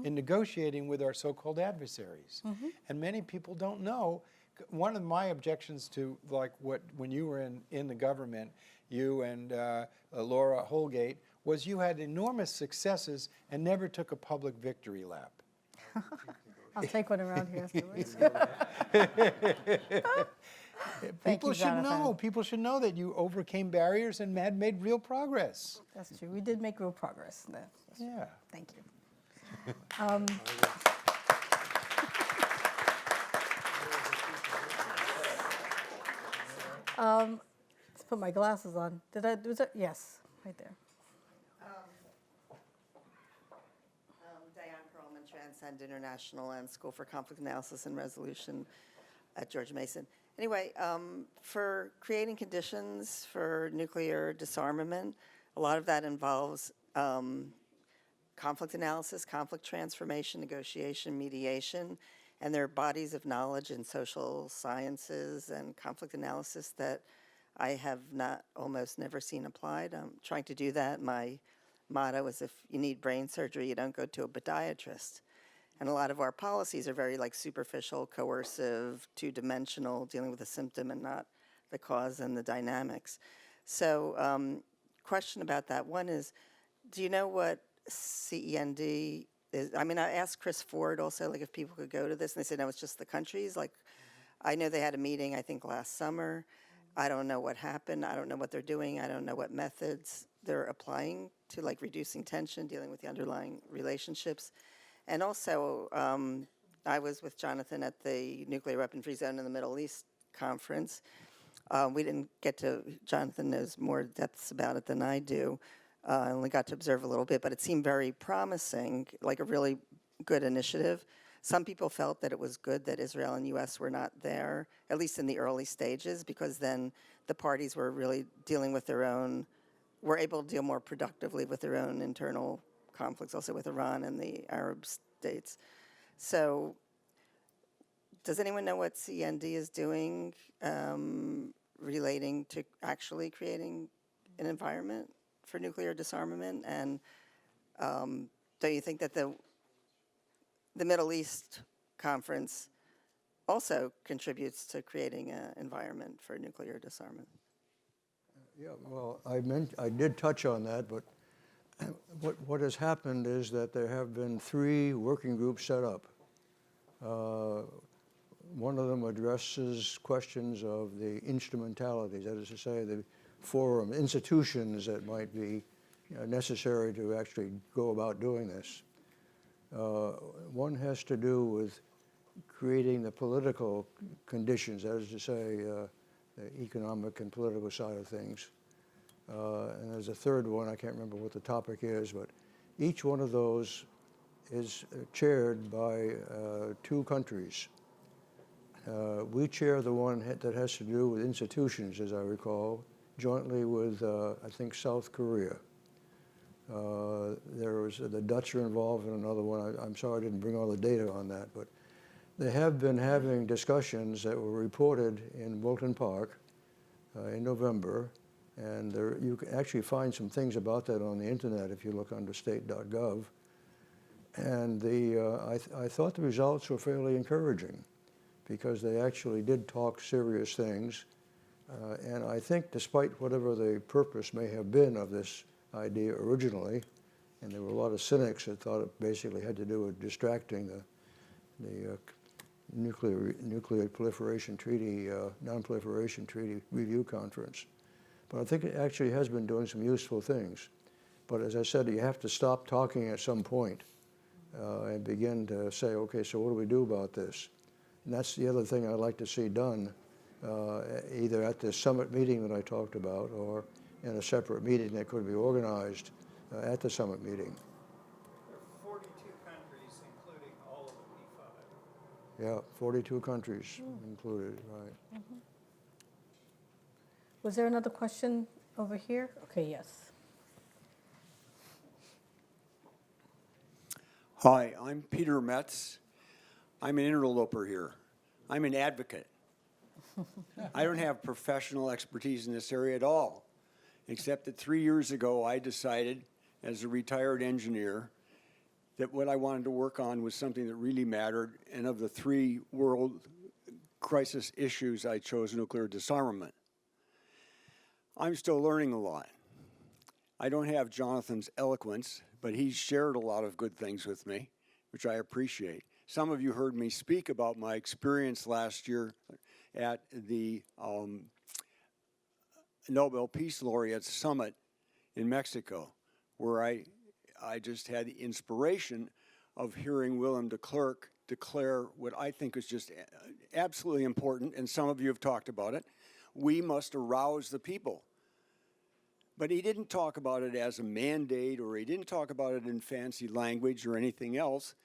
in negotiating with our so-called adversaries. And many people don't know. One of my objections to, like, when you were in the government, you and Laura Holgate, was you had enormous successes and never took a public victory lap. I'll take one around here afterwards. People should Jonathan. know. People should know that you overcame barriers and had made real progress. That's true. We did make real progress. Yeah. Thank you. Let's put my glasses on. Was it? Yes, right there. Diane Perlman, Transcend International and School for Conflict Analysis and Resolution at George Mason. Anyway, for creating conditions for nuclear disarmament, a lot of that involves conflict analysis, conflict transformation, negotiation, mediation, and there are bodies of knowledge in social sciences and conflict analysis that I have almost never seen applied. I'm trying to do that. My motto is, if you need brain surgery, you don't go to a podiatrist. And a lot of our policies are very superficial, coercive, two-dimensional, dealing with the symptom and not the cause and the dynamics. So question about that. One is, do you know what CEND is? I mean, I asked Chris Ford also, if people could go to this, and they said, no, it's just the countries. I know they had a meeting, I think, last summer. I don't know what happened. I don't know what they're doing. I don't know what methods they're applying to, reducing tension, dealing with the underlying relationships. And also, I was with Jonathan at the Nuclear Weapon-Free Zone in the Middle East conference. We didn't get to, Jonathan knows more depths about it than I do. I only got to observe a little bit, but it seemed very promising, like a really good initiative. Some people felt that it was good that Israel and U.S. were not there, at least in the early stages, because then the parties were really dealing with their own, were able to deal more productively with their own internal conflicts, also with Iran and the Arab states. So does anyone know what CND is doing relating to actually creating an environment for nuclear disarmament? And do you think that the Middle East conference also contributes to creating an environment for nuclear disarmament? Yeah, well, I did touch on that, but what has happened is that there have been 3 working groups set up. One of them addresses questions of the instrumentalities, that is to say, the forum, institutions that might be necessary to actually go about doing this. One has to do with creating the political conditions, that is to say, the economic and political side of things. And there's a third one, I can't remember what the topic is, but each one of those is chaired by 2 countries. We chair the one that has to do with institutions, as I recall, jointly with, I think, South Korea. The Dutch are involved in another one. I'm sorry I didn't bring all the data on that, but they have been having discussions that were reported in Wilton Park in November, and you can actually find some things about that on the internet if you look under state.gov. And I thought the results were fairly encouraging because they actually did talk serious things. And I think despite whatever the purpose may have been of this idea originally, and there were a lot of cynics that thought it basically had to do with distracting the nuclear proliferation treaty, non-proliferation treaty review conference. But I think it actually has been doing some useful things. But as I said, you have to stop talking at some point and begin to say, okay, so what do we do about this? And that's the other thing I'd like to see done, either at the summit meeting that I talked about or in a separate meeting that could be organized at the summit meeting. There are 42 countries, including all of the P5. Yeah, 42 countries included, right. Was there another question over here? Okay, yes. Hi, I'm Peter Metz. I'm an interloper here. I'm an advocate. I don't have professional expertise in this area at all, except that 3 years ago I decided, as a retired engineer, that what I wanted to work on was something that really mattered, and of the 3 world crisis issues, I chose nuclear disarmament. I'm still learning a lot. I don't have Jonathan's eloquence, but he's shared a lot of good things with me, which I appreciate. Some of you heard me speak about my experience last year at the Nobel Peace Laureate Summit in Mexico, where I just had the inspiration of hearing Willem de Klerk declare what I think is just absolutely important, and some of you have talked about it. We must arouse the people. But he didn't talk about it as a mandate, or he didn't talk about it in fancy language or anything else.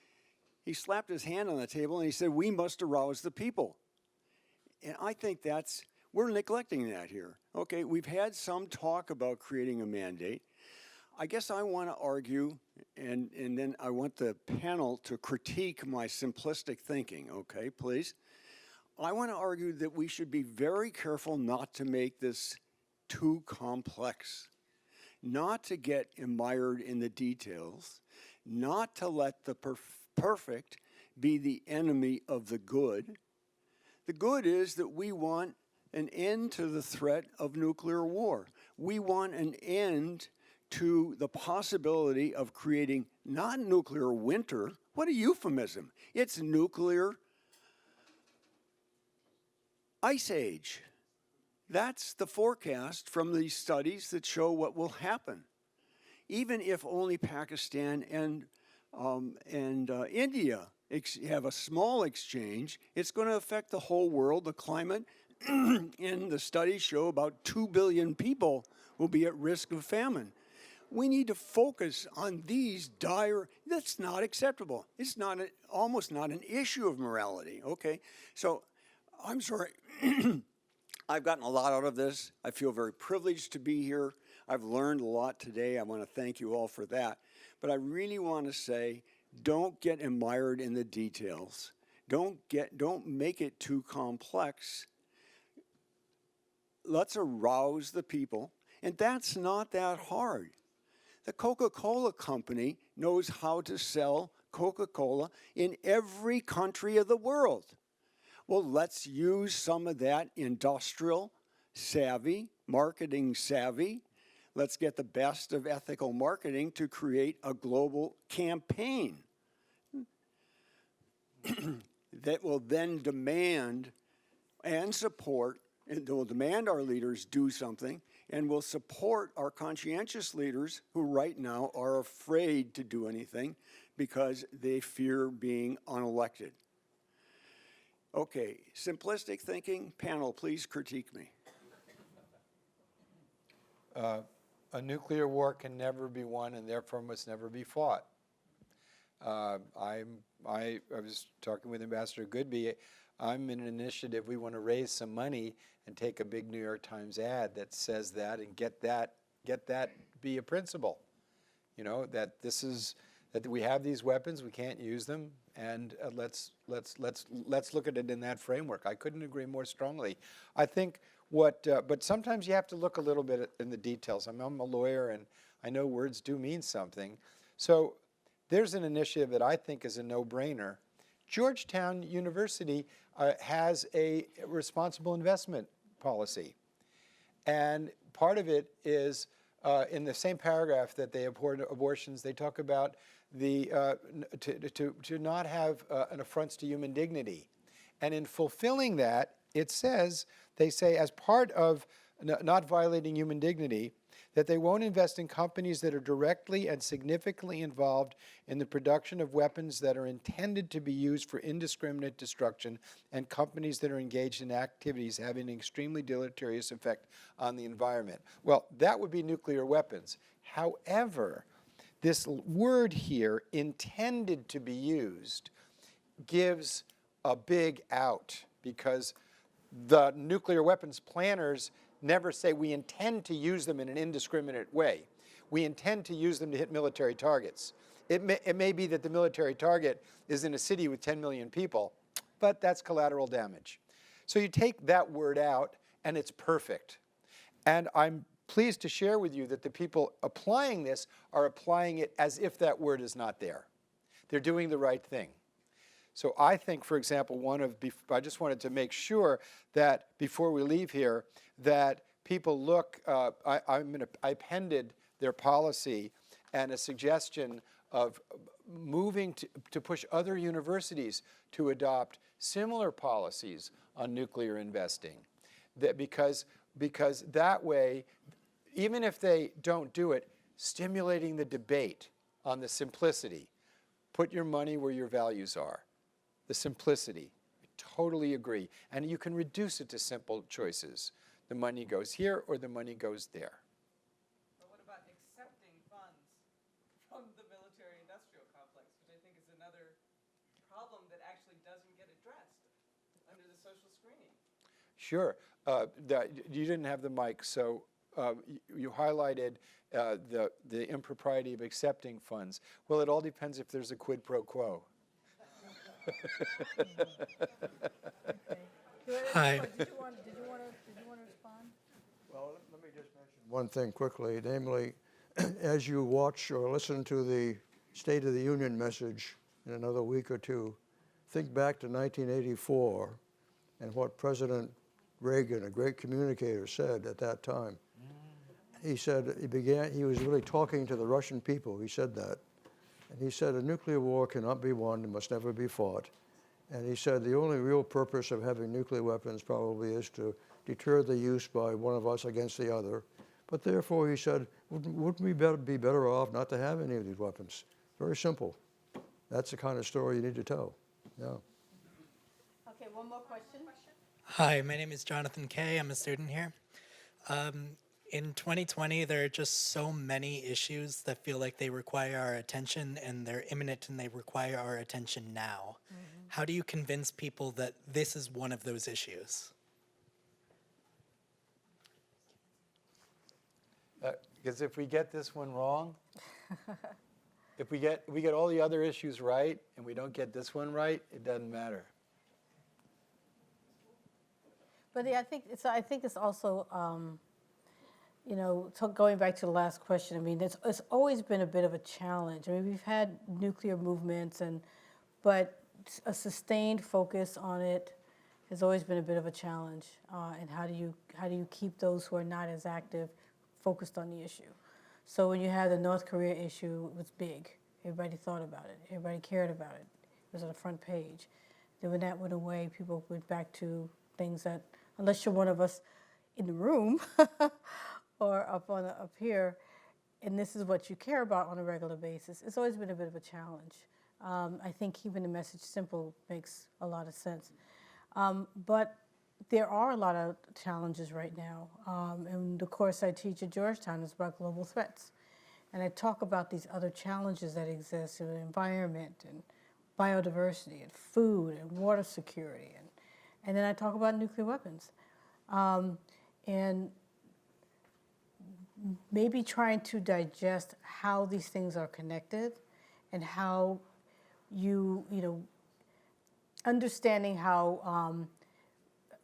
He slapped his hand on the table and he said, we must arouse the people. And I think we're neglecting that here. Okay, we've had some talk about creating a mandate. I guess I want to argue, and then I want the panel to critique my simplistic thinking, okay, please. I want to argue that we should be very careful not to make this too complex, not to get mired in the details, not to let the perfect be the enemy of the good. The good is that we want an end to the threat of nuclear war. We want an end to the possibility of creating not nuclear winter. What a euphemism. It's nuclear ice age. That's the forecast from these studies that show what will happen. Even if only Pakistan and India have a small exchange, it's going to affect the whole world, the climate, and the studies show about 2 billion people will be at risk of famine. We need to focus on these dire, that's not acceptable. It's almost not an issue of morality, okay? So, I'm sorry. I've gotten a lot out of this. I feel very privileged to be here. I've learned a lot today. I want to thank you all for that. But I really want to say, don't get mired in the details. Don't make it too complex. Let's arouse the people. And that's not that hard. The Coca-Cola company knows how to sell Coca-Cola in every country of the world. Well, let's use some of that industrial savvy, marketing savvy. Let's get the best of ethical marketing to create a global campaign that will then demand and support, and will demand our leaders do something, and will support our conscientious leaders who right now are afraid to do anything because they fear being unelected. Okay, simplistic thinking, panel, please critique me. A nuclear war can never be won and therefore must never be fought. I was talking with Ambassador Goodby. I'm in an initiative. We want to raise some money and take a big New York Times ad that says that and get that be a principle. You know, that we have these weapons, we can't use them, and let's look at it in that framework. I couldn't agree more strongly. I think but sometimes you have to look a little bit in the details. I'm a lawyer, and I know words do mean something. So there's an initiative that I think is a no-brainer. Georgetown University has a responsible investment policy, and part of it is in the same paragraph that they abhor abortions, they talk about to not have an affront to human dignity. And in fulfilling that, it says, they say, as part of not violating human dignity, that they won't invest in companies that are directly and significantly involved in the production of weapons that are intended to be used for indiscriminate destruction, and companies that are engaged in activities having an extremely deleterious effect on the environment. Well, that would be nuclear weapons. However, this word here, intended to be used, gives a big out, because the nuclear weapons planners never say we intend to use them in an indiscriminate way. We intend to use them to hit military targets. It may be that the military target is in a city with 10 million people, but that's collateral damage. So you take that word out and it's perfect. And I'm pleased to share with you that the people applying this are applying it as if that word is not there. They're doing the right thing. So I think, for example, I just wanted to make sure that before we leave here, that people look, I appended their policy and a suggestion of moving to push other universities to adopt similar policies on nuclear investing. Because that way, even if they don't do it, stimulating the debate on the simplicity. Put your money where your values are. The simplicity. I totally agree. And you can reduce it to simple choices. The money goes here or the money goes there. But what about accepting funds from the military-industrial complex, which I think is another problem that actually doesn't get addressed under the social screening? Sure. You didn't have the mic, so you highlighted the impropriety of accepting funds. Well, it all depends if there's a quid pro quo. Hi. Did you want to respond? Well, let me just mention one thing quickly, namely, as you watch or listen to the State of the Union message in another week or two, think back to 1984 and what President Reagan, a great communicator, said at that time. He said, he was really talking to the Russian people, he said that. And he said, a nuclear war cannot be won, it must never be fought. And he said, the only real purpose of having nuclear weapons probably is to deter the use by one of us against the other. But therefore, he said, wouldn't we be better off not to have any of these weapons? Very simple. That's the kind of story you need to tell. Yeah. Okay, one more question. Hi, my name is Jonathan Kay. I'm a student here. In 2020, there are just so many issues that feel like they require our attention, and they're imminent and they require our attention now. Mm-hmm. How do you convince people that this is one of those issues? Because if we get this one wrong, if we get all the other issues right and we don't get this one right, it doesn't matter. But yeah, I think it's also, going back to the last question, I mean, it's always been a bit of a challenge. I mean, we've had nuclear movements, but a sustained focus on it has always been a bit of a challenge. And how do you keep those who are not as active focused on the issue? So when you had the North Korea issue, it was big. Everybody thought about it. Everybody cared about it. It was on the front page. Then when that went away, people went back to things that, unless you're one of us in the room or up here, and this is what you care about on a regular basis, it's always been a bit of a challenge. I think keeping the message simple makes a lot of sense. But there are a lot of challenges right now. And the course I teach at Georgetown is about global threats. And I talk about these other challenges that exist in the environment and biodiversity and food and water security. And then I talk about nuclear weapons. And maybe trying to digest how these things are connected and how understanding how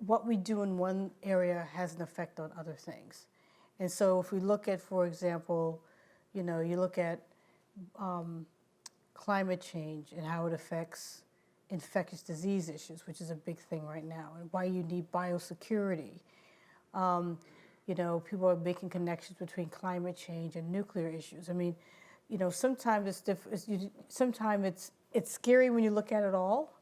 what we do in one area has an effect on other things. And so if we look at, for example, you look at climate change and how it affects infectious disease issues, which is a big thing right now, and why you need biosecurity. People are making connections between climate change and nuclear issues. I mean, sometimes sometimes it's scary when you look at it all.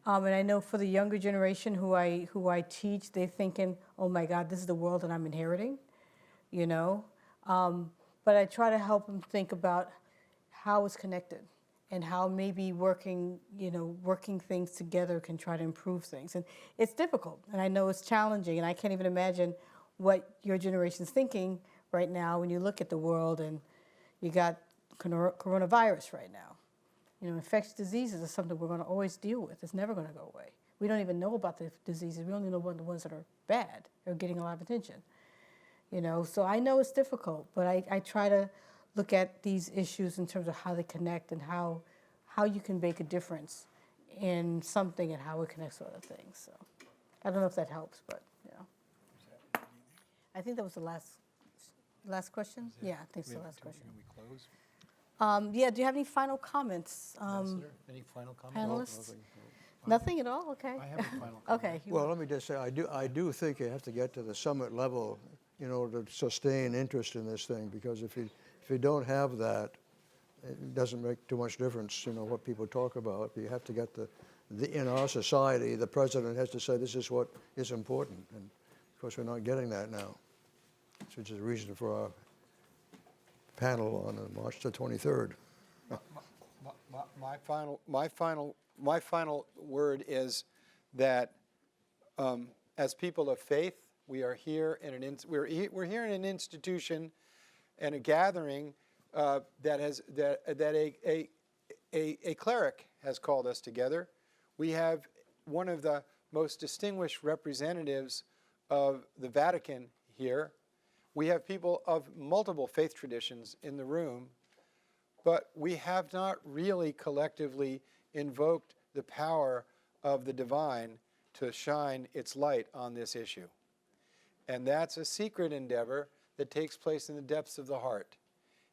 And I know for the younger generation who I teach, they're thinking, oh my God, this is the world that I'm inheriting, But I try to help them think about how it's connected and how maybe working things together can try to improve things. And it's difficult, and I know it's challenging, and I can't even imagine what your generation's thinking right now when you look at the world and you got coronavirus right now. Infectious diseases is something we're going to always deal with. It's never going to go away. We don't even know about the diseases. We only know about the ones that are bad or getting a lot of attention. So I know it's difficult, but I try to look at these issues in terms of how they connect and how you can make a difference in something and how it connects to other things. So I don't know if that helps, but I think that was the last question. Yeah, I think it's the last question. Can we close? Yeah, do you have any final comments, Ambassador, any final comments? panelists? Nothing at all? Okay. I have a final comment. Okay. Well, let me just say, I do think you have to get to the summit level in order to sustain interest in this thing, because if you don't have that, it doesn't make too much difference, what people talk about. You have to get in our society, the president has to say this is what is important, and of course we're not getting that now, which is a reason for our panel on March the 23rd. My final word is that as people of faith, we are here in we're here in an institution and a gathering that a cleric has called us together. We have one of the most distinguished representatives of the Vatican here. We have people of multiple faith traditions in the room, but we have not really collectively invoked the power of the divine to shine its light on this issue. And that's a secret endeavor that takes place in the depths of the heart.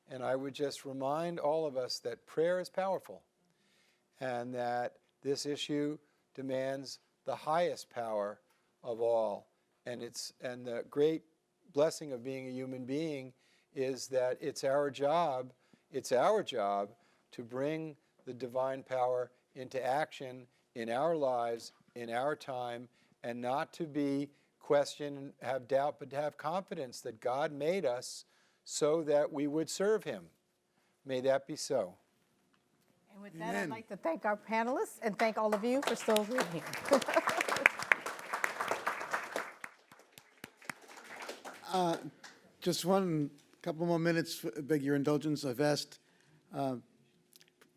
And I would just remind all of us that prayer is powerful and that this issue demands the highest power of all. And the great blessing of being a human being is that it's our job to bring the divine power into action in our lives, in our time, and not to be questioned, have doubt, but to have confidence that God made us so that we would serve him. May that be so. And with that, I'd like to thank our panelists and thank all of you for still being here. Just couple more minutes, beg your indulgence. I've asked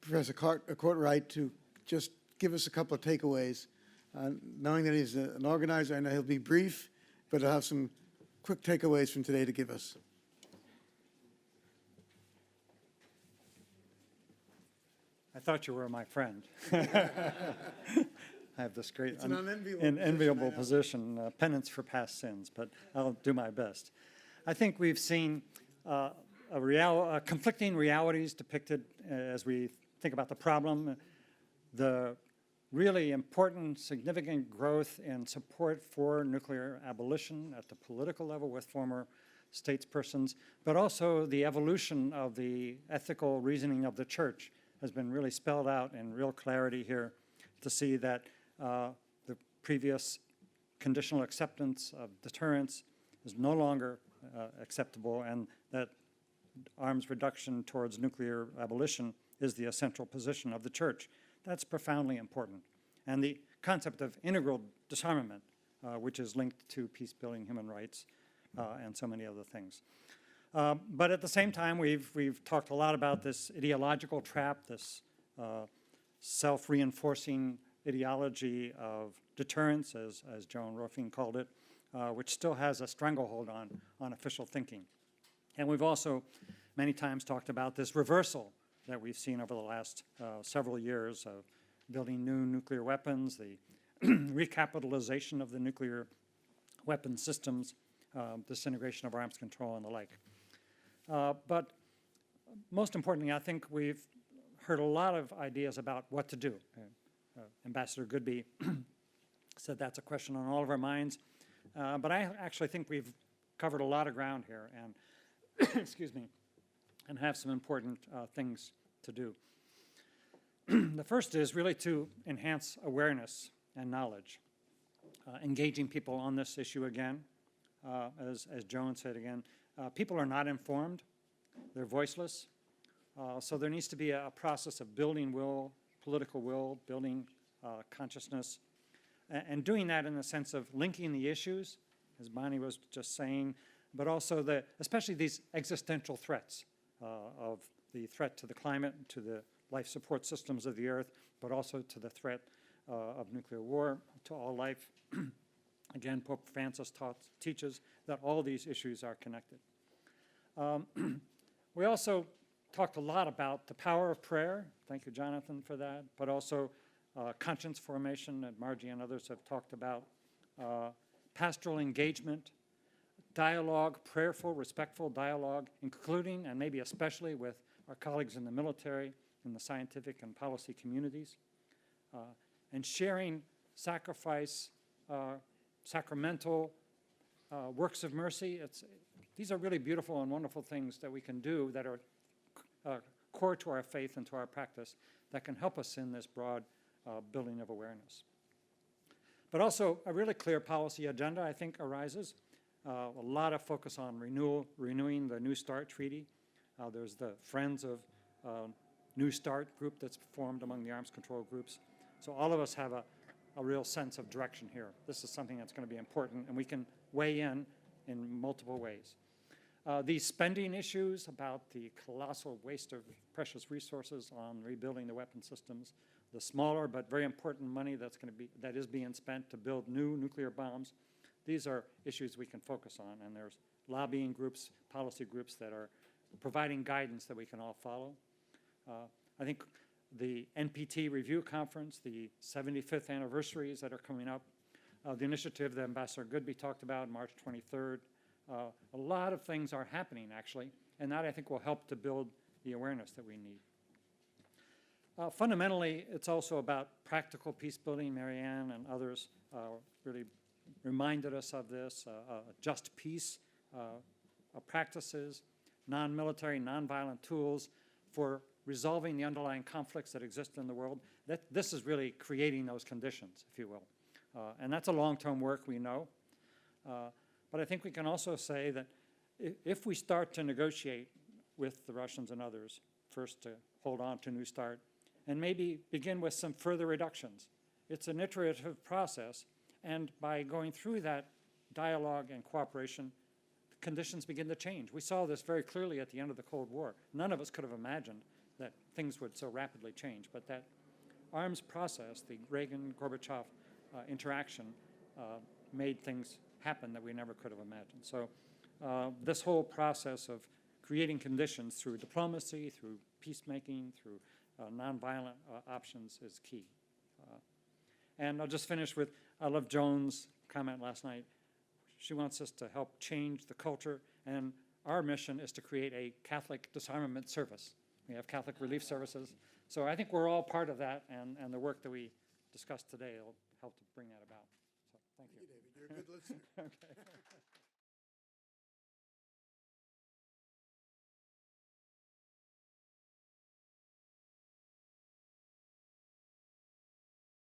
Professor Courtwright to just give us a couple of takeaways. Knowing that he's an organizer, I know he'll be brief, but I'll have some quick takeaways from today to give us. I thought you were my friend. I have this great It's an unenviable position, penance for past sins, but I'll do my best. I think we've seen conflicting realities depicted as we think about the problem, the really important, significant growth in support for nuclear abolition at the political level with former statespersons, but also the evolution of the ethical reasoning of the church has been really spelled out in real clarity here to see that the previous conditional acceptance of deterrence is no longer acceptable, and that arms reduction towards nuclear abolition is the essential position of the church. That's profoundly important. And the concept of integral disarmament, which is linked to peace-building human rights and so many other things. But at the same time, we've talked a lot about this ideological trap, this self-reinforcing ideology of deterrence, as Joan Rofin called it, which still has a stranglehold on official thinking. And we've also many times talked about this reversal that we've seen over the last several years of building new nuclear weapons, the recapitalization of the nuclear weapon systems, disintegration of arms control, and the like. But most importantly, I think we've heard a lot of ideas about what to do. Ambassador Goodby said that's a question on all of our minds. But I actually think we've covered a lot of ground here and, excuse me, and have some important things to do. The first is really to enhance awareness and knowledge, engaging people on this issue again. As Joan said again, people are not informed, they're voiceless, so there needs to be a process of building will, political will, building consciousness, and doing that in the sense of linking the issues, as Bonnie was just saying, but also especially these existential threats of the threat to the climate, to the life support systems of the Earth, but also to the threat of nuclear war to all life. Again, Pope Francis teaches that all these issues are connected. We also talked a lot about the power of prayer. Thank you, Jonathan, for that. But also conscience formation that Margie and others have talked about. Pastoral engagement, dialogue, prayerful, respectful dialogue, including and maybe especially with our colleagues in the military, in the scientific and policy communities. And sharing sacrifice, sacramental works of mercy. These are really beautiful and wonderful things that we can do that are core to our faith and to our practice that can help us in this broad building of awareness. But also a really clear policy agenda, I think, arises. A lot of focus on renewing the New START treaty. There's the Friends of New START group that's formed among the arms control groups. So all of us have a real sense of direction here. This is something that's going to be important, and we can weigh in multiple ways. These spending issues about the colossal waste of precious resources on rebuilding the weapon systems, the smaller but very important money that is being spent to build new nuclear bombs, these are issues we can focus on, and there's lobbying groups, policy groups that are providing guidance that we can all follow. I think the NPT review conference, the 75th anniversaries that are coming up, the initiative that Ambassador Goodby talked about, March 23rd, a lot of things are happening, actually, and that, I think, will help to build the awareness that we need. Fundamentally, it's also about practical peace building. Marianne and others really reminded us of this, just peace practices, non-military, non-violent tools for resolving the underlying conflicts that exist in the world. This is really creating those conditions, if you will. And that's a long-term work, we know. But I think we can also say that if we start to negotiate with the Russians and others, first to hold on to New START, and maybe begin with some further reductions. It's an iterative process, and by going through that dialogue and cooperation, conditions begin to change. We saw this very clearly at the end of the Cold War. None of us could have imagined that things would so rapidly change, but that arms process, the Reagan-Gorbachev interaction, made things happen that we never could have imagined. So this whole process of creating conditions through diplomacy, through peacemaking, through nonviolent options is key. And I'll just finish with, I love Joan's comment last night. She wants us to help change the culture, and our mission is to create a Catholic disarmament service. We have Catholic relief services. So I think we're all part of that, and the work that we discussed today will help to bring that about. So thank you. Thank you, David. You're a good listener. Okay.